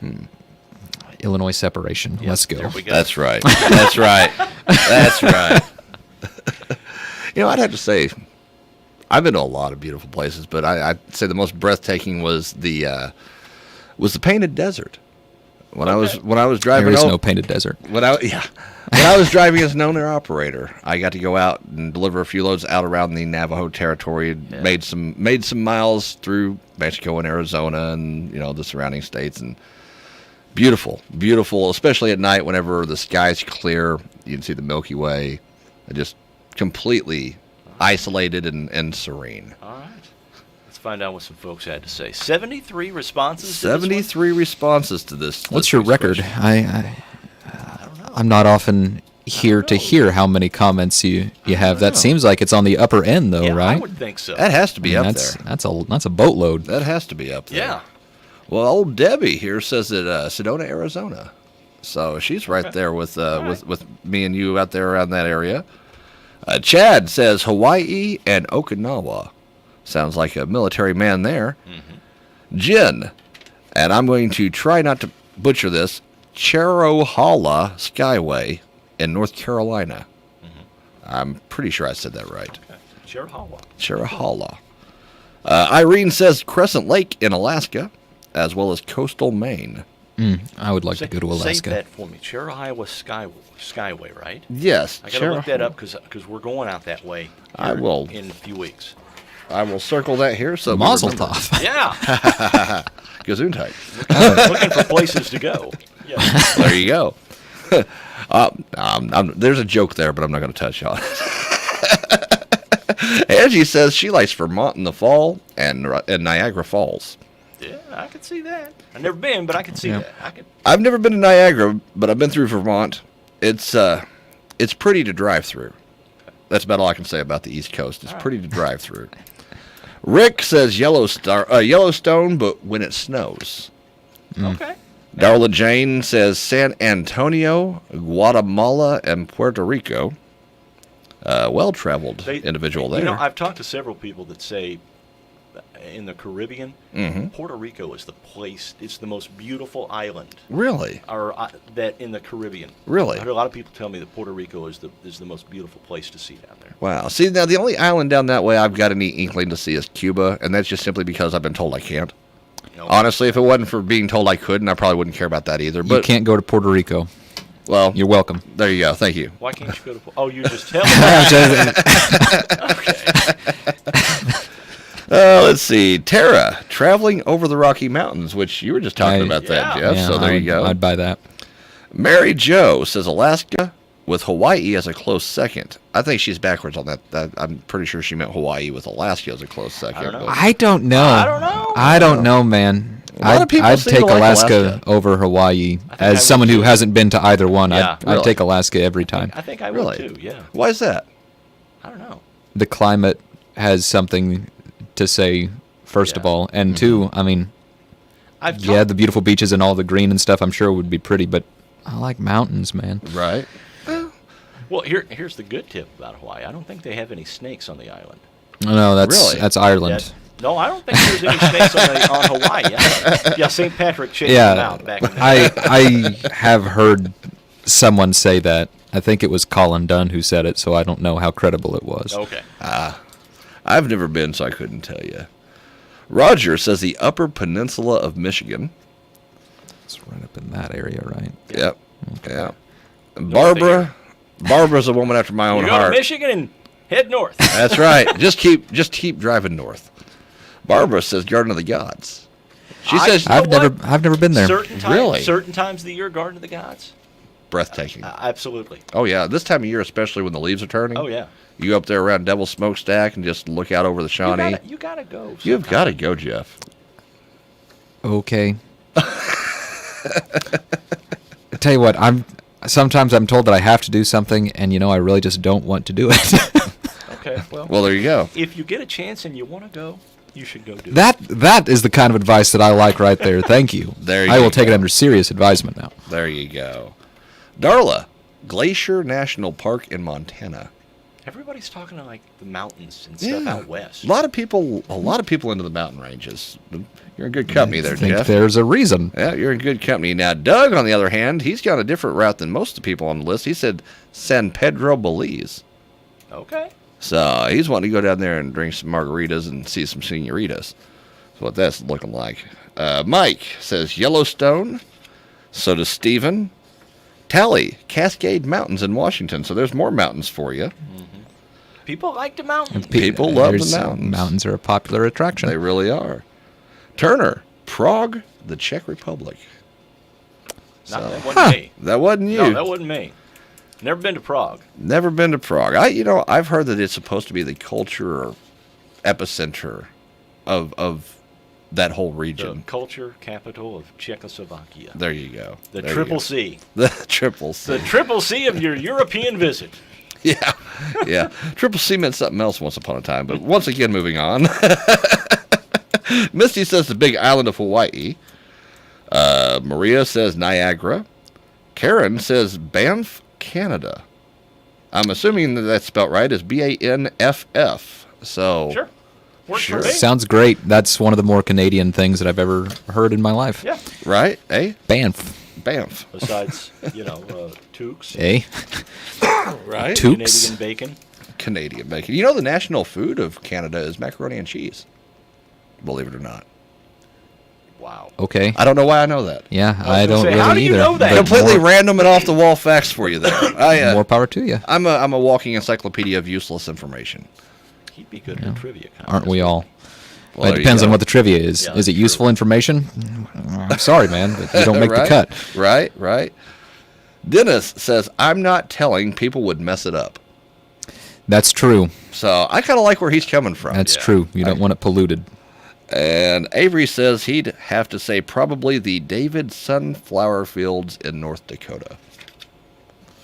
Illinois separation. Yep, Let's go. there we go. That's right. That's right. That's right. I'd have to say, I've been to a lot of beautiful places, but I'd say the most breathtaking was the Painted Desert. When I was driving, there is no Painted Desert. When I was driving as an owner-operator, I got to go out and deliver a few loads out around the Navajo territory. Yeah. Made some miles through Mexico and Arizona and the surrounding states, and beautiful, especially at night whenever the sky's clear. You can see the Milky Way, just completely isolated and serene. All right. Let's find out what some folks had to say. 73 responses. 73 responses to this. What's your record? I'm not often here to hear how many comments you have. That seems like it's on the upper end, though, right? I would think so. That has to be up there. That's a boatload. That has to be up there. Yeah. Well, old Debbie here says that Sedona, Arizona. So she's right there with me and you out there around that area. Chad says Hawaii and Okinawa. Sounds like a military man there. Mm-hmm. Jen, and I'm going to try not to butcher this, Cherohala Skyway in North Carolina. Mm-hmm. I'm pretty sure I said that right. Okay. Cherohala. Irene says Crescent Lake in Alaska, as well as coastal Maine. I would like to go to Alaska. Say that for me. Cherohala Skyway, right? Yes. I got to look that up because we're going out that way. I will in a few weeks. I will circle that here. So Mazel tov. Yeah. Gesundheit. Looking for places to go. Yeah. There you go. There's a joke there, but I'm not going to touch on it. Angie says she likes Vermont in the fall and Niagara Falls. Yeah, I could see that. I've never been, but I could see that. I've never been to Niagara, but I've been through Vermont. It's pretty to drive through. That's about all I can say about the East Coast. It's pretty to drive through. Rick says Yellowstone, but when it snows. Okay. Darla Jane says San Antonio, Guatemala, and Puerto Rico. Well-traveled individual there. I've talked to several people that say in the Caribbean, Puerto Rico is the place. It's the most beautiful island. Really? Or that in the Caribbean. Really? I heard a lot of people tell me that Puerto Rico is the most beautiful place to see down there. Wow. See, now the only island down that way I've got any inkling to see is Cuba, and that's just simply because I've been told I can't. No. Honestly, if it wasn't for being told I couldn't, I probably wouldn't care about that either. But you can't go to Puerto Rico. Well, you're welcome. There you go. Thank you. Why can't you go to? Oh, you just tell me. Okay. Let's see. Tara, traveling over the Rocky Mountains, which you were just talking about that, Jeff. Yeah, so there you go. I'd buy that. Mary Jo says Alaska with Hawaii as a close second. I think she's backwards on that. I'm pretty sure she meant Hawaii with Alaska as a close second. I don't know. I don't know, man. I'd take Alaska over Hawaii. As someone who hasn't been to either one, I'd take Alaska every time. I think I would too, yeah. Why is that? I don't know. The climate has something to say, first of all. And two, I mean, the beautiful beaches and all the green and stuff, I'm sure would be pretty, but I like mountains, man. Right. Well, here's the good tip about Hawaii. I don't think they have any snakes on the island. No, that's Ireland. No, I don't think there's any snakes on Hawaii. Yeah, St. Patrick chased them out back in the day. I have heard someone say that. I think it was Colin Dunn who said it, so I don't know how credible it was. Okay. I've never been, so I couldn't tell you. Roger says the Upper Peninsula of Michigan. It's right up in that area, right? Yep. Okay. Yeah. Barbara's a woman after my own heart. You go to Michigan and head north. That's right. Just keep driving north. Barbara says Garden of the Gods. She says I've never been there. Certain times of the year, Garden of the Gods. Breathtaking. Absolutely. Oh yeah, this time of year, especially when the leaves are turning. Oh yeah. You go up there around Devil's Smokestack and just look out over the Shawnee. You gotta go. You've got to go, Jeff. Okay. I tell you what, sometimes I'm told that I have to do something, and I really just don't want to do it. Okay. Well, there you go. If you get a chance and you want to go, you should go do that. That is the kind of advice that I like right there. Thank you. I will take it under serious advisement now. There you go. Darla, Glacier National Park in Montana. Everybody's talking to like the mountains and stuff out west. A lot of people into the mountain ranges. You're in good company there, I think Jeff. there's a reason. Yeah, you're in good company. Now, Doug, on the other hand, he's got a different route than most of the people on the list. He said San Pedro, Belize. Okay. So he's wanting to go down there and drink some margaritas and see some senoritas. That's what that's looking like. Mike says Yellowstone. So does Steven. Tally, Cascade Mountains in Washington. So there's more mountains for you. Mm-hmm. People like the mountains. People love the mountains. Mountains are a popular attraction. They really are. Turner, Prague, the Czech Republic. That wasn't me. That wasn't you. No, that wasn't me. Never been to Prague. Never been to Prague. I've heard that it's supposed to be the culture epicenter of that whole region. The culture capital of Czechoslovakia. There you go. The There you Triple go. C. The Triple C. The Triple C of your European visit. Yeah. Yeah. Triple C meant something else once upon a time. But once again, moving on. Misty says the big island of Hawaii. Maria says Niagara. Karen says Banff, Canada. I'm assuming that's spelled right as Banff. So Sure. Works Sure. for me. Sounds great. That's one of the more Canadian things that I've ever heard in my life. Yeah. Right? Eh? Banff. Banff. Besides, Tukes. Eh? Right? Tukes. Canadian bacon. Canadian bacon. You know the national food of Canada is macaroni and cheese. Believe it or not. Wow. Okay. I don't know why I know that. Yeah, I don't really how do you either. know that? but Completely more, random and off the wall facts for you there. more power to you. I'm a walking encyclopedia of useless information. He'd be good at trivia. Aren't we all? Well, it there you depends on go. what the trivia is. Yeah, Is it true. useful information? I'm sorry, man, but you don't make the cut. Right. Dennis says, I'm not telling, people would mess it up. That's true. So I kind of like where he's coming from. That's true. You don't want it polluted. And Avery says he'd have to say probably the David Sunflower Fields in North Dakota.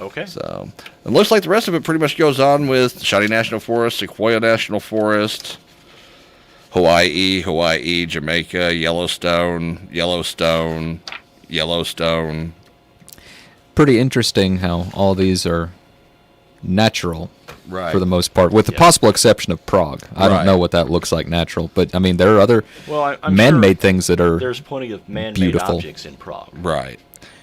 Okay. So it looks like the rest of it pretty much goes on with Shawnee National Forest, Sequoia National Forest, Hawaii, Jamaica, Yellowstone. Pretty interesting how all these are natural Right. for the most part, with the possible exception of Prague. I Right. don't know what that looks like natural, but I mean there are other I'm man-made sure things that are there's plenty of man-made beautiful. objects in Prague. Right.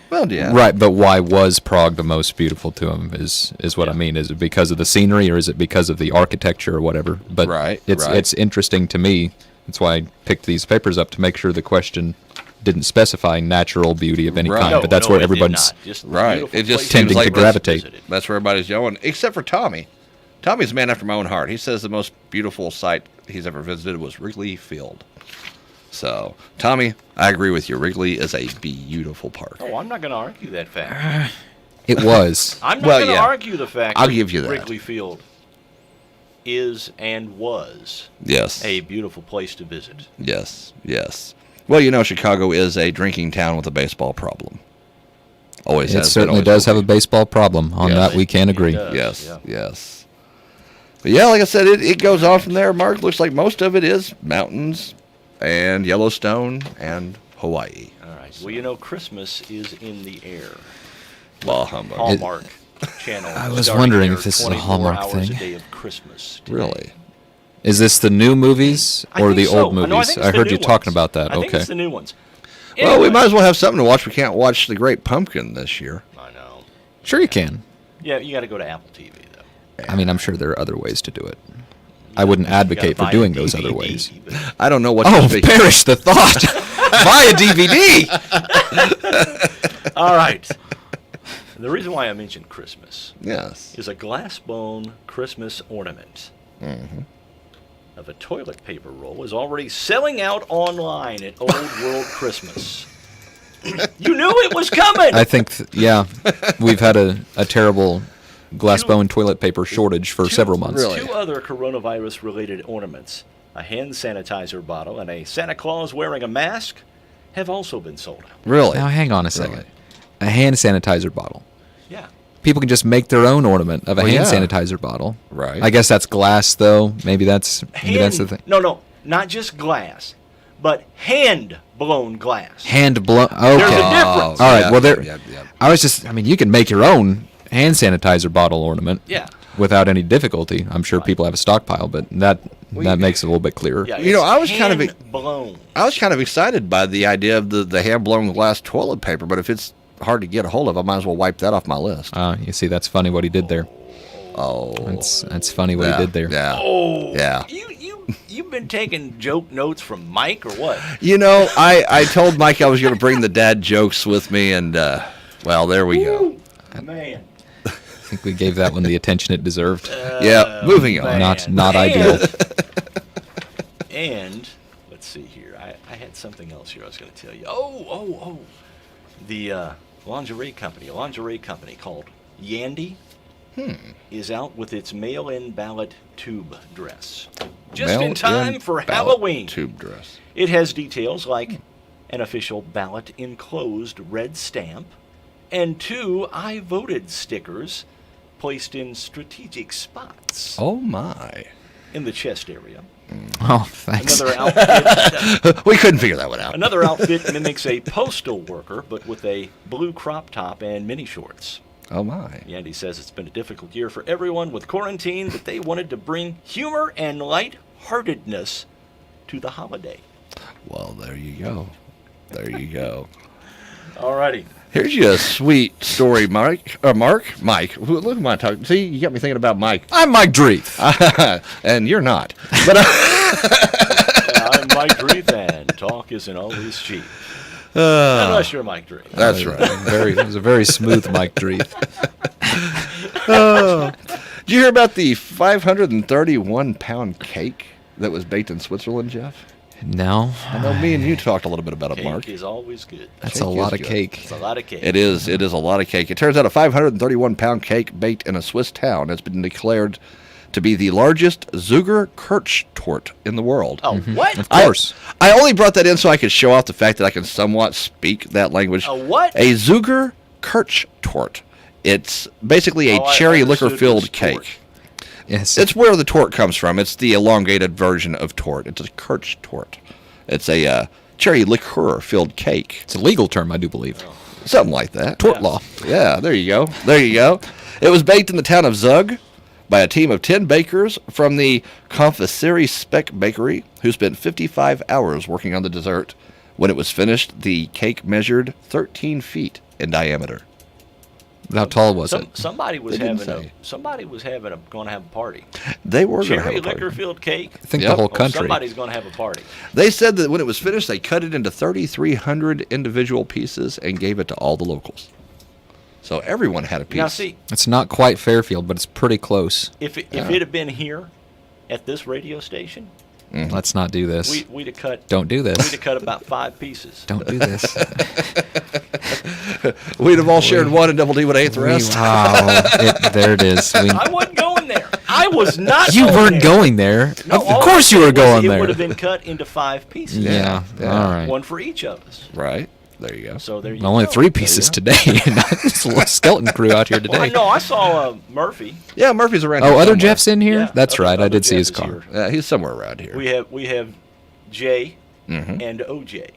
Well, yeah. Right, but why was Prague the most beautiful to him is what I mean. Is it because of the scenery or is it because of the architecture or whatever? But Right. it's interesting to me. That's why I picked these papers up to make sure the question didn't specify natural beauty of any Right. kind, No, but that's no, where it did everybody's not. Just Right. beautiful It just place tending seems like to gravitate. That's where everybody's going, except for Tommy. Tommy's a man after my own heart. He says the most beautiful site he's ever visited was Wrigley Field. So, Tommy, I agree with you. Wrigley is a beautiful park. Oh, I'm not going to argue that fact. It was. I'm not Well, going to yeah. argue the fact I'll that give you that. Wrigley Field is and was Yes. a beautiful place to visit. Yes. Well, Chicago is a drinking town with a baseball problem. Always has It been, certainly always does will have a be. baseball problem. On Yes. that we can agree. does. Yes, Yeah. yes. But yeah, like I said, it goes on from there, Mark. Looks like most of it is mountains and Yellowstone and Hawaii. All right. Well, Christmas is in the air. Bah humbug. Hallmark channel. I was starting wondering their if this is a 24 Hallmark hours thing. A day of Christmas today. Really? Is this the new movies I or think the so. old No, movies? think it's I the heard new you talking ones. about that. I think Okay. it's the new ones. Well, we Anyway. might as well have something to watch. We can't watch The Great Pumpkin this year. I know. Sure you can. Yeah, you got to go to Apple TV though. I mean, I'm sure there are other ways to do it. I wouldn't advocate for buy a doing those DVD, other ways. I don't know what. Oh, you're speaking- perish the thought! Buy a DVD. All right. The reason why I mentioned Christmas Yes. is a glass bone Christmas ornament Mm-hmm. of a toilet paper roll is already selling out online at Old World Christmas. You knew it was coming! I think, we've had a terrible glass bone toilet paper shortage for several months. Two other coronavirus-related ornaments, a hand sanitizer bottle and a Santa Claus wearing a mask, have also been sold out. Really? Now, hang on a second. Really? A hand sanitizer bottle. Yeah. People can just make their own ornament of a hand sanitizer bottle. Right. I guess that's glass, though. Maybe that's the thing. No, not just glass, but hand-blown glass. Hand-blown. Okay. There's a difference. All right. Well, I was just. I mean, you can make your own hand sanitizer bottle ornament. Yeah. Without any difficulty. I'm sure people have a stockpile, but that makes it a little bit clearer. Yeah, I was kind of excited by the idea of the hand-blown glass toilet paper, but if it's hard to get a hold of, I might as well wipe that off my list. You see, that's funny what he did there. Oh, that's funny what he did there. Yeah. Oh, yeah. You've been taking joke notes from Mike or what? I told Mike I was going to bring the dad jokes with me, and well, there we go. Man. I think we gave that one the attention it deserved. Moving on. Not ideal. And let's see here. I had something else here I was going to tell you. Oh. The lingerie company called Yandy is out with its mail-in ballot tube dress. Just in time for Halloween. Tube dress. It has details like an official ballot enclosed red stamp and 2 I voted stickers placed in strategic spots. Oh, my. In the chest area. Oh, thanks. Another outfit. We couldn't figure that one out. Another outfit mimics a postal worker, but with a blue crop top and mini shorts. Oh, my. Yandy says it's been a difficult year for everyone with quarantine, but they wanted to bring humor and lightheartedness to the holiday. Well, there you go. Alrighty. Here's you a sweet story, Mike. Mark? Mike. Look who am I talking. See, you got me thinking about Mike. I'm Mike Dreeth. And you're not. But I'm Mike Dreeth, and talk isn't always cheap. Unless you're Mike Dreeth. That's right. It was a very smooth Mike Dreeth. Did you hear about the 531-pound cake that was baked in Switzerland, Jeff? No. I know me and you talked a little bit about it, Mark. Cake is always good. That's a lot of cake. It's a lot of cake. It is a lot of cake. It turns out a 531-pound cake baked in a Swiss town has been declared to be the largest Zuger Kirchtort in the world. Oh, what? Of course. I only brought that in so I could show off the fact that I can somewhat speak that language. A what? A Zuger Kirchtort. It's basically a cherry liquor-filled cake. Yes. It's where the tort comes from. It's the elongated version of tort. It's a Kirchtort. It's a cherry liqueur-filled cake. It's a legal term, I do believe. Something like that. Tort law. Yeah, there you go. It was baked in the town of Zug by a team of 10 bakers from the Confiserie Speck Bakery, who spent 55 hours working on the dessert. When it was finished, the cake measured 13 feet in diameter. How tall was it? Somebody was going to have a party. They were going to have Cherry a party. liquor-filled cake. I think the whole country. Somebody's going to have a party. They said that when it was finished, they cut it into 3,300 individual pieces and gave it to all the locals. So everyone had a piece. Now see, it's not quite Fairfield, but it's pretty close. If it had been here at this radio station, let's not do this. We'd have cut. Don't do this. We'd have cut about 5 pieces. Don't do this. We'd have all shared one, and Double D would have ate the rest. There it is. I wasn't going there. I was not. You weren't going there. No, of course you were going there. It would have been cut into 5 pieces. Yeah. All right. One for each of us. Right. There you go. So there you Only go. 3 pieces today. It's a little skeleton crew out here today. Well, no, I saw Murphy. Yeah, Murphy's around here. Oh, other somewhere. Jeff's in here? Yeah, That's right. I did Jeff see his is car. here. Yeah, he's somewhere around here. We have Jay and OJ.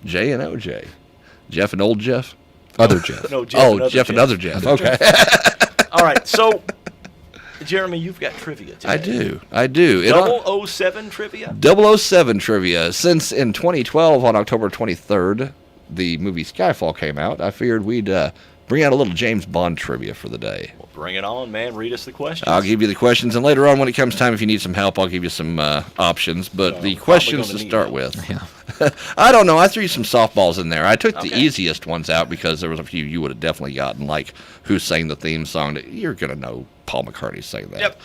Jay and OJ. Jeff and old Jeff? Other Jeff. No, Jeff. Jeff and other Jeff. Okay. All right, so Jeremy, you've got trivia today. I do. 007 trivia? 007 trivia. Since in 2012, on October 23rd, the movie Skyfall came out, I figured we'd bring out a little James Bond trivia for the day. Well, bring it on, man. Read us the questions. I'll give you the questions, and later on when it comes time, if you need some help, I'll give you some options. But the questions to start with. Yeah. I don't know. I threw some softballs in there. I took the easiest ones out because there was a few you would have definitely gotten, like who sang the theme song. You're going to know Paul McCartney sang that. Yep.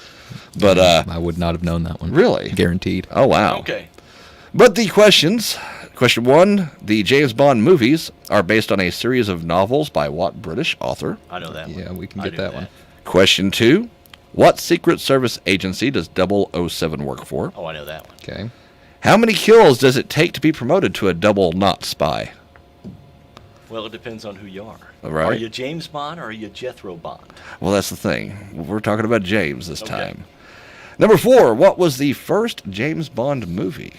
But I would not have known that one. Really? Guaranteed. Oh, wow. Okay. But the questions. Question 1, the James Bond movies are based on a series of novels by what British author? I know that one. Yeah, we can get that one. Question 2, what Secret Service agency does 007 work for? Oh, I know that one. Okay. How many kills does it take to be promoted to a double not spy? Well, it depends on who you are. Right. Are you James Bond or are you Jethro Bond? Well, that's the thing. We're talking about James this time. Number 4, what was the first James Bond movie?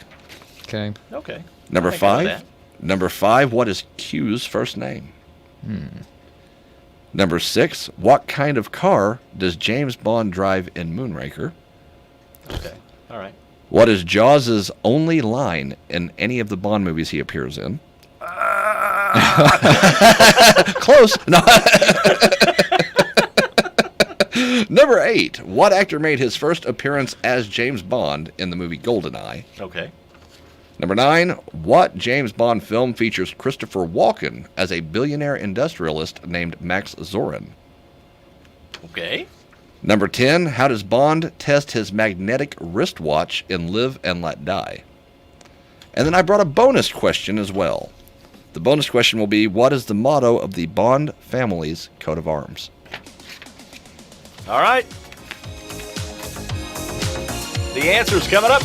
Okay. Okay. Number I think I know 5, that. Number 5, what is Q's first name? Number 6, what kind of car does James Bond drive in Moonraker? Okay. All right. What is Jaws' only line in any of the Bond movies he appears in? Close. No. Number 8, what actor made his first appearance as James Bond in the movie GoldenEye? Okay. Number 9, what James Bond film features Christopher Walken as a billionaire industrialist named Max Zorin? Okay. Number 10, how does Bond test his magnetic wristwatch in Live and Let Die? And then I brought a bonus question as well. The bonus question will be, what is the motto of the Bond family's coat of arms? All right. The answer's coming up.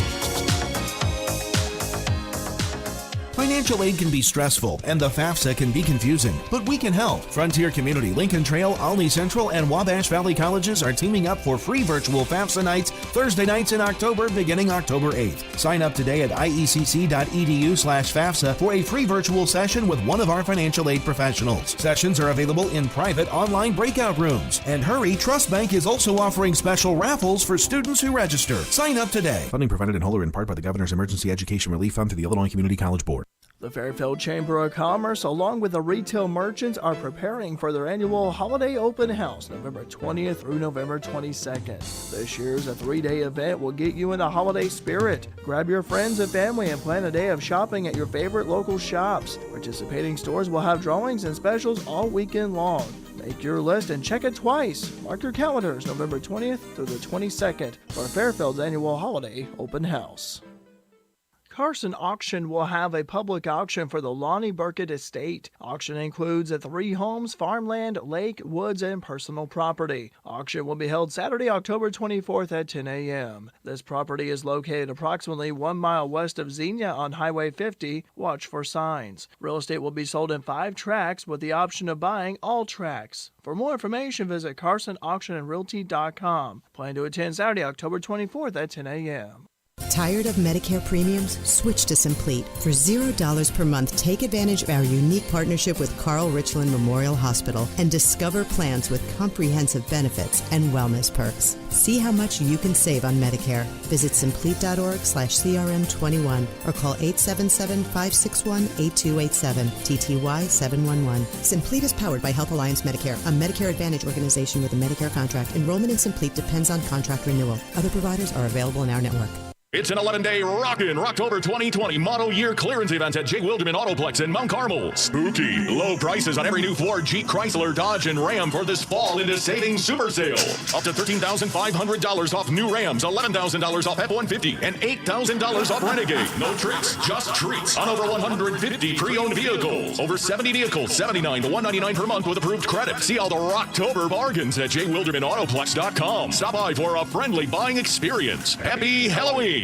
Financial aid can be stressful, and the FAFSA can be confusing, but we can help. Frontier Community, Lincoln Trail, Olney Central, and Wabash Valley Colleges are teaming up for free virtual FAFSA nights, Thursday nights in October, beginning October 8th. Sign up today at iecc.edu/FAFSA for a free virtual session with one of our financial aid professionals. Sessions are available in private online breakout rooms. And hurry, Trust Bank is also offering special raffles for students who register. Sign up today. Funding provided in whole or in part by the Governor's Emergency Education Relief Fund through the Illinois Community College Board. The Fairfield Chamber of Commerce, along with the retail merchants, are preparing for their annual Holiday Open House, November 20th through November 22nd. This year's a 3-day event will get you in the holiday spirit. Grab your friends and family and plan a day of shopping at your favorite local shops. Participating stores will have drawings and specials all weekend long. Make your list and check it twice. Mark your calendars, November 20th through the 22nd for Fairfield's annual Holiday Open House. Carson Auction will have a public auction for the Lonnie Burkett Estate. Auction includes 3 homes, farmland, lake, woods, and personal property. Auction will be held Saturday, October 24th at 10 a.m. This property is located approximately 1 mile west of Xenia on Highway 50. Watch for signs. Real estate will be sold in 5 tracts with the option of buying all tracts. For more information, visit carsonauctionandrealty.com. Plan to attend Saturday, October 24th at 10 a.m. Tired of Medicare premiums? Switch to Complete. For $0 per month, take advantage of our unique partnership with Carl Richland Memorial Hospital and discover plans with comprehensive benefits and wellness perks. See how much you can save on Medicare. Visit Complete.org/CRM21 or call 877-561-8287, TTY 711. Complete is powered by Health Alliance Medicare, a Medicare Advantage organization with a Medicare contract. Enrollment in Complete depends on contract renewal. Other providers are available in our network. It's an 11-day Rockin' Rocktober 2020 model year clearance event at J. Wilderman Autoplex in Mount Carmel. Spooky, low prices on every new Ford, Jeep, Chrysler, Dodge, and Ram for this fall into savings super sale. Up to $13,500 off new Rams, $11,000 off F-150, and $8,000 off Renegade. No tricks, just treats on over 150 pre-owned vehicles. Over 70 vehicles, $79 to $199 per month with approved credit. See all the Rocktober bargains at jwildermanautoplex.com. Stop by for a friendly buying experience. Happy Halloween!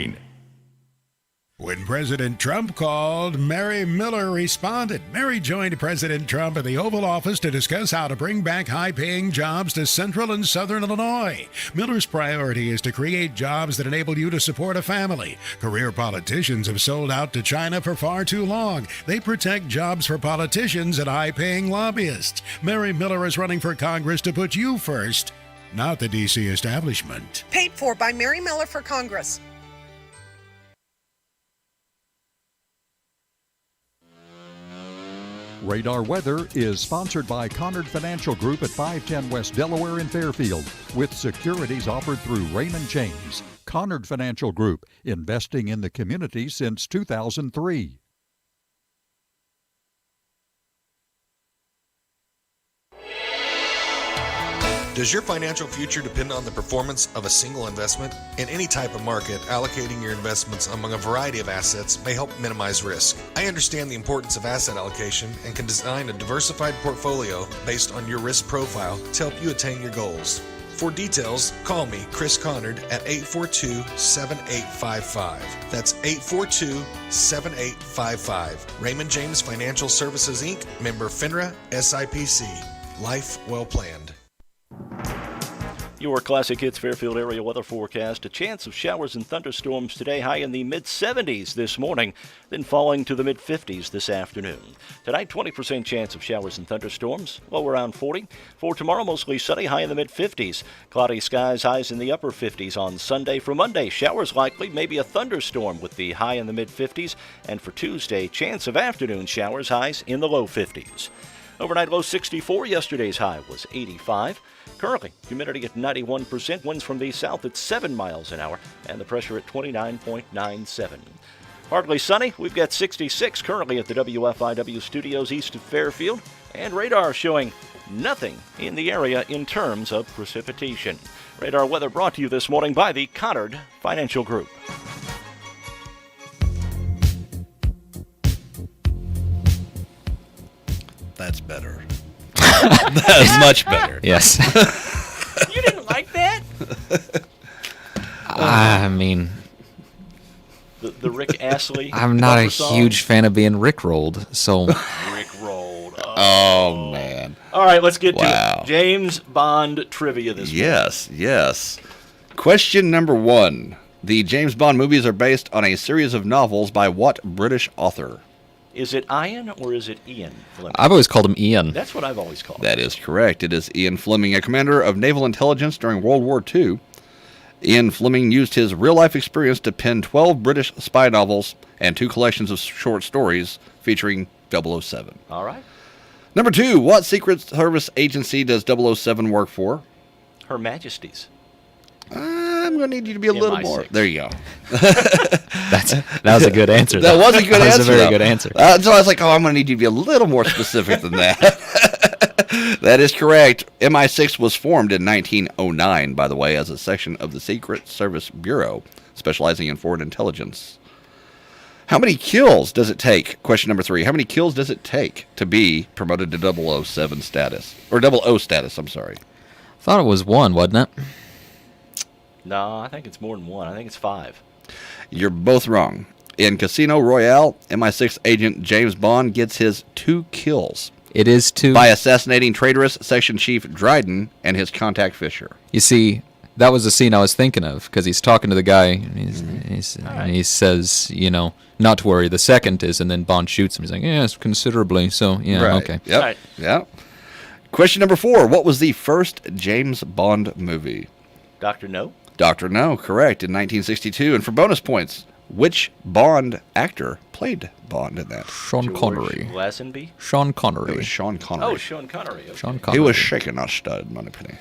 When President Trump called, Mary Miller responded. Mary joined President Trump at the Oval Office to discuss how to bring back high-paying jobs to central and southern Illinois. Miller's priority is to create jobs that enable you to support a family. Career politicians have sold out to China for far too long. They protect jobs for politicians and high-paying lobbyists. Mary Miller is running for Congress to put you first, not the D.C. establishment. Paid for by Mary Miller for Congress. Radar Weather is sponsored by Conard Financial Group at 510 West Delaware in Fairfield, with securities offered through Raymond James. Conard Financial Group, investing in the community since 2003. Does your financial future depend on the performance of a single investment? In any type of market, allocating your investments among a variety of assets may help minimize risk. I understand the importance of asset allocation and can design a diversified portfolio based on your risk profile to help you attain your goals. For details, call me, Chris Conard, at 842-7855. That's 842-7855. Raymond James Financial Services, Inc., member FINRA, SIPC. Life well planned. Your Classic Hits Fairfield area weather forecast. A chance of showers and thunderstorms today, high in the mid-70s this morning, then falling to the mid-50s this afternoon. Tonight, 20% chance of showers and thunderstorms, low around 40. For tomorrow, mostly sunny, high in the mid-50s. Cloudy skies, highs in the upper 50s on Sunday. For Monday, showers likely, maybe a thunderstorm with the high in the mid-50s. And for Tuesday, chance of afternoon showers, highs in the low 50s. Overnight low 64, yesterday's high was 85. Currently, humidity at 91%, winds from the south at 7 miles an hour, and the pressure at 29.97. Partly sunny, we've got 66 currently at the WFIW studios east of Fairfield, and radar showing nothing in the area in terms of precipitation. Radar weather brought to you this morning by the Conard Financial Group. That's better. That's much better. Yes. You didn't like that? I mean, The Rick Astley. I'm not a bumper song? huge fan of being rickrolled, so. Rickrolled. Oh, man. All right, let's get to Wow. it. James Bond trivia this morning. Yes. Question number 1. The James Bond movies are based on a series of novels by what British author? Is it Ian or is it Ian Fleming? I've always called him Ian. That's what I've always called him. That is correct. It is Ian Fleming, a commander of naval intelligence during World War II. Ian Fleming used his real-life experience to pen 12 British spy novels and 2 collections of short stories featuring 007. All right. Number 2, what Secret Service agency does 007 work for? Her Majesty's. I'm going to need you to be a little more. MI6. There you go. That was a good answer. That was a good answer. That was a very though. good answer. So I was like, I'm going to need you to be a little more specific than that. That is correct. MI6 was formed in 1909, by the way, as a section of the Secret Service Bureau, specializing in foreign intelligence. How many kills does it take? Question number 3. How many kills does it take to be promoted to 007 status? Or 00 status, I'm sorry. Thought it was 1, wasn't it? No, I think it's more than 1. I think it's 5. You're both wrong. In Casino Royale, MI6 agent James Bond gets his 2 kills. It is 2. By assassinating traitorous Section Chief Dryden and his contact Fisher. You see, that was the scene I was thinking of, because he's talking to the guy, and, and he says, not to worry, the second is, and then Bond shoots him. He's like, yes, considerably, so, yeah, Right. okay. Yep. Right. Yep. Question number 4. What was the first James Bond movie? Dr. No? Dr. No, correct, in 1962. And for bonus points, which Bond actor played Bond in that? Sean Connery. Lazenby? Sean It Connery. was Sean Connery. Oh, Sean Connery. Okay. Sean He Connery. was shaking a stud, Moneypenny.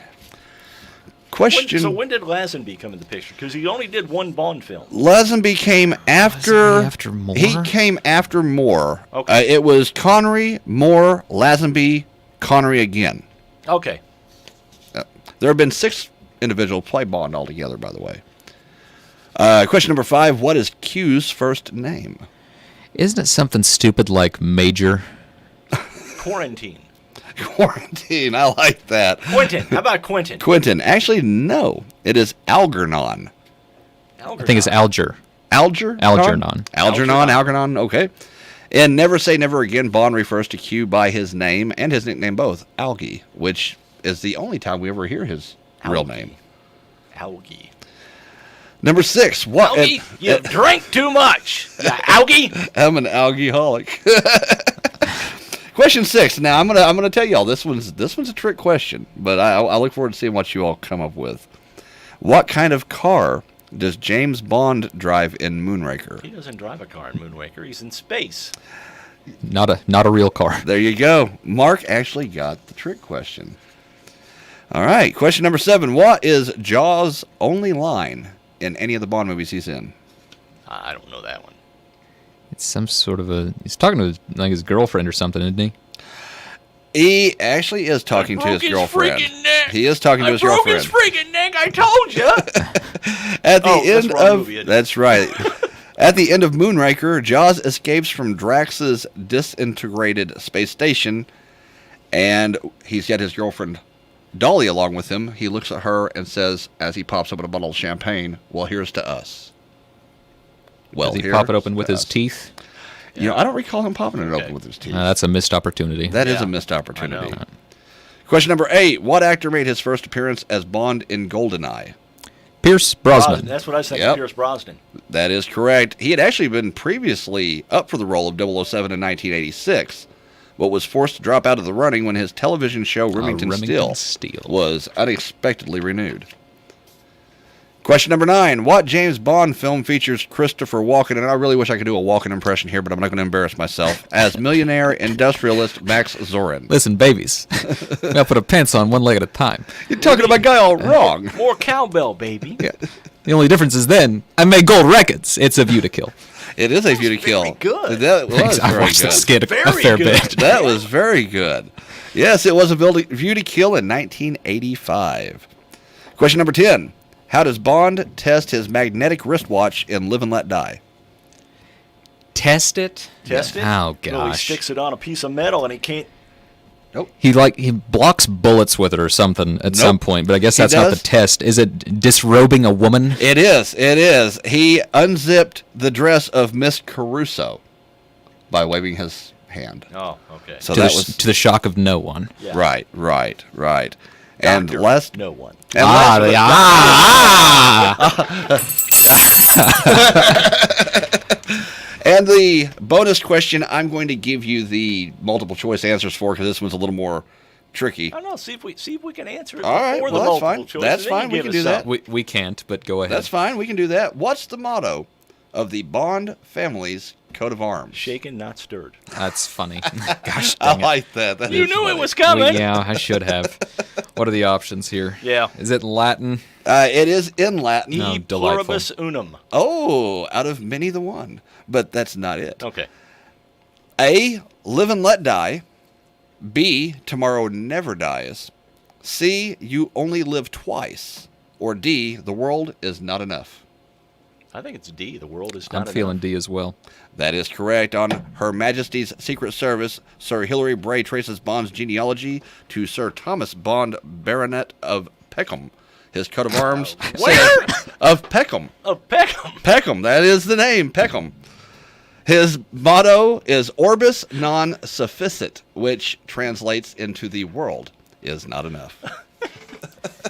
Question. So when did Lazenby come in the picture? Because he only did 1 Bond film. Lazenby came after. Lazenby after Moore? He came after Moore. Okay. It was Connery, Moore, Lazenby, Connery again. Okay. There have been 6 individuals play Bond altogether, by the way. Question number 5. What is Q's first name? Isn't it something stupid like Major? Quarantine. Quarantine. I like that. Quentin. How about Quentin? Quentin. Actually, no. It is Algernon. I think it's Alger. Alger? Algernon. Algernon. Okay. In Never Say Never Again, Bond refers to Q by his name and his nickname both, Algie, which is the only time we ever hear his real name. Algie. Number 6. What? Algie, you drank too much. Algie. I'm an alcoholic. Question 6. Now I'm gonna tell y'all this one's a trick question, but I look forward to seeing what you all come up with. What kind of car does James Bond drive in Moonraker? He doesn't drive a car in Moonraker. He's in space. Not a real car. There you go. Mark actually got the trick question. All right. Question number 7. What is Jaws' only line in any of the Bond movies he's in? I don't know that one. It's some sort of he's talking to his girlfriend or something, isn't he? He actually is talking to his girlfriend. He is talking to his girlfriend. I broke his freaking neck, I told you. At the end of that's right. At the end of Moonraker, Jaws escapes from Drax's disintegrated space station, and he's got his girlfriend Dolly along with him. He looks at her and says, as he pops open a bottle of champagne, "Well, here's to us." Well, does he pop it open with his teeth? You know, I don't recall him popping it open with his teeth. That's a missed opportunity. That is a missed opportunity. Question number 8. What actor made his first appearance as Bond in GoldenEye? Pierce Brosnan. That's what I was thinking, Yep. Pierce Brosnan. That is correct. He had actually been previously up for the role of 007 in 1986, but was forced to drop out of the running when his television show Remington Steele was unexpectedly renewed. Question number 9. What James Bond film features Christopher Walken, and I really wish I could do a Walken impression here, but I'm not going to embarrass myself, as millionaire industrialist Max Zorin? Listen, babies. Gotta put a pants on one leg at a time. You're talking to my guy all wrong. More cowbell, baby. Yeah. The only difference is then I made gold records. It's A View to Kill. It is A View to Kill. Good. That was I very watched good. the skit a fair bit. That was very good. Yes, it was A View to Kill in 1985. Question number 10. How does Bond test his magnetic wristwatch in Live and Let Die? Test it? Test it? Oh, Well, he gosh. sticks it on a piece of metal and he can't. He blocks bullets with it or something at some point, but I guess He that's not the does? test. Is it disrobing a woman? It is. It is. He unzipped the dress of Miss Caruso by waving his hand. Oh, okay. So to that the, was to the shock of no one. Yeah. right. And last No one. and And the bonus question, I'm going to give you the multiple choice answers for, because this one's a little more tricky. I don't know. See if we can answer it All right, before well, the that's multiple fine. choice. That's and then fine. you We give can us do that. something. We can't, but go ahead. That's fine. We can do that. What's the motto of the Bond family's coat of arms? Shaken, not stirred. That's funny. Gosh I dang it. like that. That You is knew funny. it was coming. Yeah, I should have. What are the options here? Yeah. Is it Latin? It is in Latin. No, E delightful. pluribus unum. Oh, out of many the one. But that's not it. Okay. A, live and let die. B, tomorrow never dies. C, you only live twice. Or D, the world is not enough. I think it's D. The world is not I'm enough. feeling D as well. That is correct. On Her Majesty's Secret Service, Sir Hilary Bray traces Bond's genealogy to Sir Thomas Bond, Baronet of Peckham. His coat of arms Where? of Peckham. Of Peckham. Peckham, that is the name, Peckham. His motto is Orbis non sufficit, which translates into the world is not enough.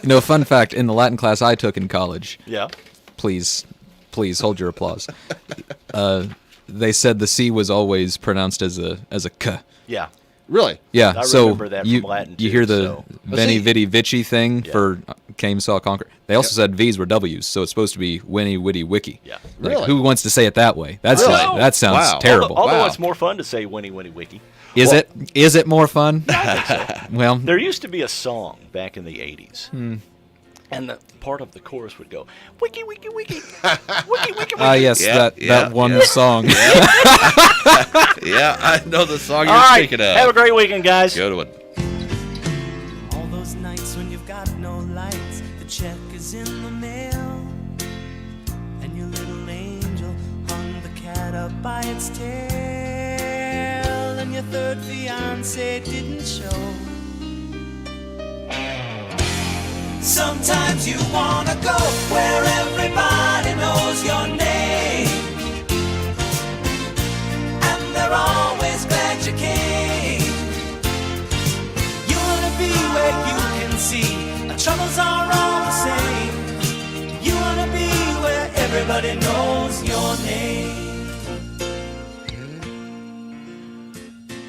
You know, fun fact, in the Latin class I took in college, Yeah. please hold your applause. They said the C was always pronounced as a K. Yeah. Really? Yeah, I so remember that you, from Latin, you too, hear the so- Veni see- Vidi Vici thing for Came Saw Conquer. They also said V's were W's, so it's supposed to be Winnie Witty Wiki. Yeah. Like, Really? Who wants to say it that way? That's Really? that sounds Wow. terrible. Although Wow. it's more fun to say Winnie Winnie Wiki. Is it more fun? Well, There used to be a song back in the 80s. And the part of the chorus would go, Wiki, Wiki, Wiki. Wiki, Wiki, Wiki. yes, Yeah, that one song. Yeah, I know the song you're All right. speaking of. Have a great weekend, guys. Go to it. All those nights when you've got no lights, the check is in the mail, and your little angel hung the cat up by its tail, and your third fiance didn't show. Sometimes you wanna go where everybody knows your name, and they're always glad you came. You wanna be where you can see our troubles are all the same. You wanna be where everybody knows your name.